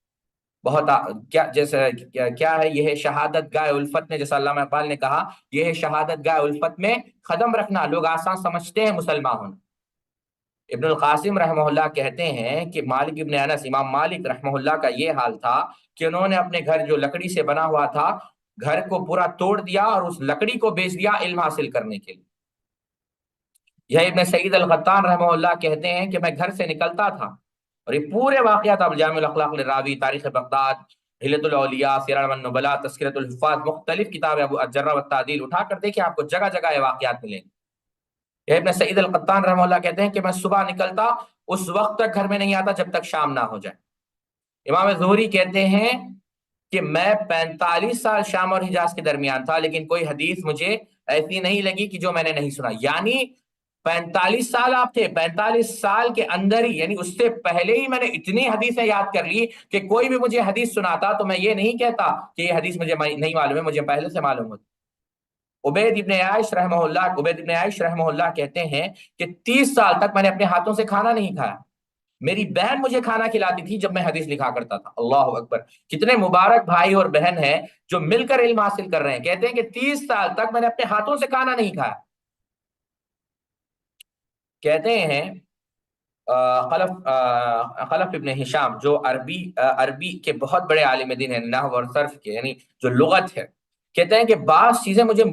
بہت کیا ہے یہ ہے شہادت گاہ الفت میں، جیسا علامہ اقبال نے کہا، یہ ہے شہادت گاہ الفت میں قدم رکھنا۔ لوگ آسان سمجھتے ہیں مسلمان ہونا۔ ابن القاسم رحمہ اللہ کہتے ہیں کہ مالک ابن انس، امام مالک رحمہ اللہ کا یہ حال تھا کہ انہوں نے اپنے گھر جو لکڑی سے بنا ہوا تھا، گھر کو پورا توڑ دیا اور اس لکڑی کو بیچ دیا علم حاصل کرنے کے لیے۔ یہ ابن سعید القطان رحمہ اللہ کہتے ہیں کہ میں گھر سے نکلتا تھا، اور یہ پورے واقعات اب جامع الاخلاق للراوی، تاریخ بغداد، حلیۃ الاولیاء، سیر اعلام النبلاء، تذکرۃ الحفاظ، مختلف کتابیں ابو الجرح والتعدیل اٹھا کر دیکھیں، آپ کو جگہ جگہ یہ واقعات ملیں گے۔ یہ ابن سعید القطان رحمہ اللہ کہتے ہیں کہ میں صبح نکلتا، اس وقت تک گھر میں نہیں آتا جب تک شام نہ ہو جائے۔ امام زہری کہتے ہیں کہ میں 45 سال شام اور حجاز کے درمیان تھا، لیکن کوئی حدیث مجھے ایسی نہیں لگی کہ جو میں نے نہیں سنا۔ یعنی 45 سال آپ تھے، 45 سال کے اندر ہی، یعنی اس سے پہلے ہی میں نے اتنی حدیثیں یاد کر لی کہ کوئی بھی مجھے حدیث سناتا تو میں یہ نہیں کہتا کہ یہ حدیث مجھے نہیں معلوم ہے، مجھے پہلے سے معلوم ہوتی۔ عبید ابن عائش رحمہ اللہ کہتے ہیں کہ 30 سال تک میں نے اپنے ہاتھوں سے کھانا نہیں کھایا۔ میری بہن مجھے کھانا کھلاتی تھی جب میں حدیث لکھا کرتا تھا۔ اللہ اکبر! کتنے مبارک بھائی اور بہن ہیں جو مل کر علم حاصل کر رہے ہیں۔ کہتے ہیں کہ 30 سال تک میں نے اپنے ہاتھوں سے کھانا نہیں کھایا۔ کہتے ہیں خلف ابن ہشام، جو عربی کے بہت بڑے عالم دین ہیں، نحو اور صرف کے، یعنی جو لغت ہے، کہتے ہیں کہ بعض چیزیں مجھے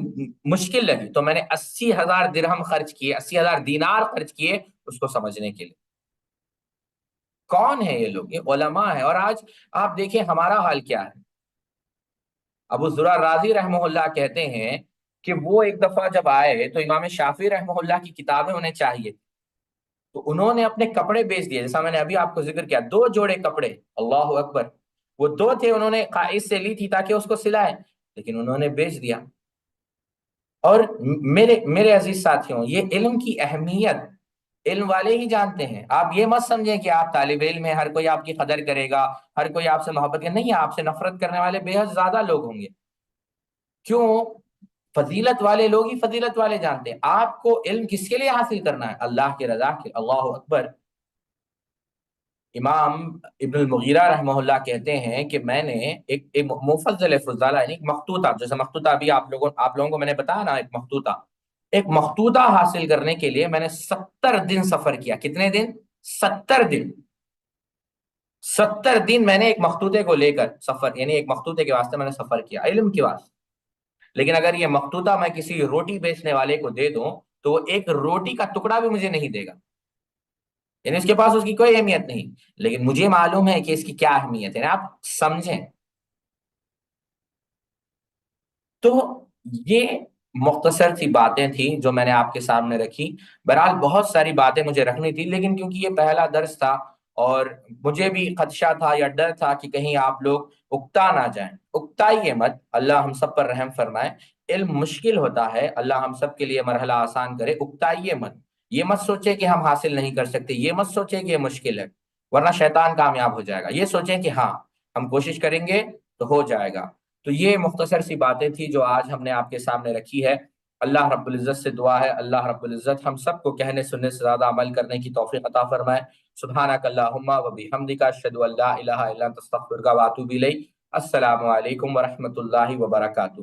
مشکل لگی تو میں نے 80,000 درہم خرچ کیے، 80,000 دینار خرچ کیے اس کو سمجھنے کے لیے۔ کون ہے یہ لوگ؟ یہ علماء ہیں۔ اور آج آپ دیکھیں ہمارا حال کیا ہے۔ ابو زرع رازی رحمہ اللہ کہتے ہیں کہ وہ ایک دفعہ جب آئے تو امام شافعی رحمہ اللہ کی کتابیں انہیں چاہیے، تو انہوں نے اپنے کپڑے بیچ دیے، جیسا میں نے ابھی آپ کو ذکر کیا، 2 جوڑے کپڑے، اللہ اکبر! وہ 2 تھے، انہوں نے قائد سے لی تھی تاکہ اس کو سلائے، لیکن انہوں نے بیچ دیا۔ اور میرے عزیز ساتھیوں، یہ علم کی اہمیت علم والے ہی جانتے ہیں۔ آپ یہ مت سمجھیں کہ آپ طالب علم ہیں، ہر کوئی آپ کی قدر کرے گا، ہر کوئی آپ سے محبت کرے گا۔ نہیں، آپ سے نفرت کرنے والے بے حد زیادہ لوگ ہوں گے۔ کیوں؟ فضیلت والے لوگ ہی فضیلت والے جانتے ہیں۔ آپ کو علم کس کے لیے حاصل کرنا ہے؟ اللہ کی رضا کے۔ اللہ اکبر! امام ابن المغیرہ رحمہ اللہ کہتے ہیں کہ میں نے ایک مفضل فضالہ، یعنی ایک مخطوطہ، جیسے مخطوطہ ابھی آپ لوگوں کو میں نے بتایا نا، ایک مخطوطہ حاصل کرنے کے لیے میں نے 70 دن سفر کیا۔ کتنے دن؟ 70 دن۔ 70 دن میں نے ایک مخطوطے کو لے کر سفر، یعنی ایک مخطوطے کے واسطے میں نے سفر کیا، علم کے واسطے۔ لیکن اگر یہ مخطوطہ میں کسی روٹی بیچنے والے کو دے دوں تو وہ ایک روٹی کا ٹکڑا بھی مجھے نہیں دے گا، یعنی اس کے پاس اس کی کوئی اہمیت نہیں، لیکن مجھے معلوم ہے کہ اس کی کیا اہمیت ہے۔ آپ سمجھیں تو یہ مختصر سی باتیں تھیں جو میں نے آپ کے سامنے رکھی۔ بہرحال بہت ساری باتیں مجھے رکھنی تھی، لیکن کیونکہ یہ پہلا درس تھا اور مجھے بھی خدشہ تھا یا ڈر تھا کہ کہیں آپ لوگ اکتا نہ جائیں۔ اکتائیے مت، اللہ ہم سب پر رحم فرمائے۔ علم مشکل ہوتا ہے، اللہ ہم سب کے لیے مرحلہ آسان کرے۔ اکتائیے مت، یہ مت سوچے کہ ہم حاصل نہیں کر سکتے، یہ مت سوچے کہ یہ مشکل ہے ورنہ شیطان کامیاب ہو جائے گا۔ یہ سوچیں کہ ہاں ہم کوشش کریں گے تو ہو جائے گا۔ تو یہ مختصر سی باتیں تھی جو آج ہم نے آپ کے سامنے رکھی ہے۔ اللہ رب العزت سے دعا ہے اللہ رب العزت ہم سب کو کہنے سننے سے زیادہ عمل کرنے کی توفیق عطا فرمائے۔ سبحانک اللہم و بحمدک، اشہد ان لا الہ الا انت، استغفرک و اتوب الیک۔ السلام علیکم ورحمۃ اللہ وبرکاتہ۔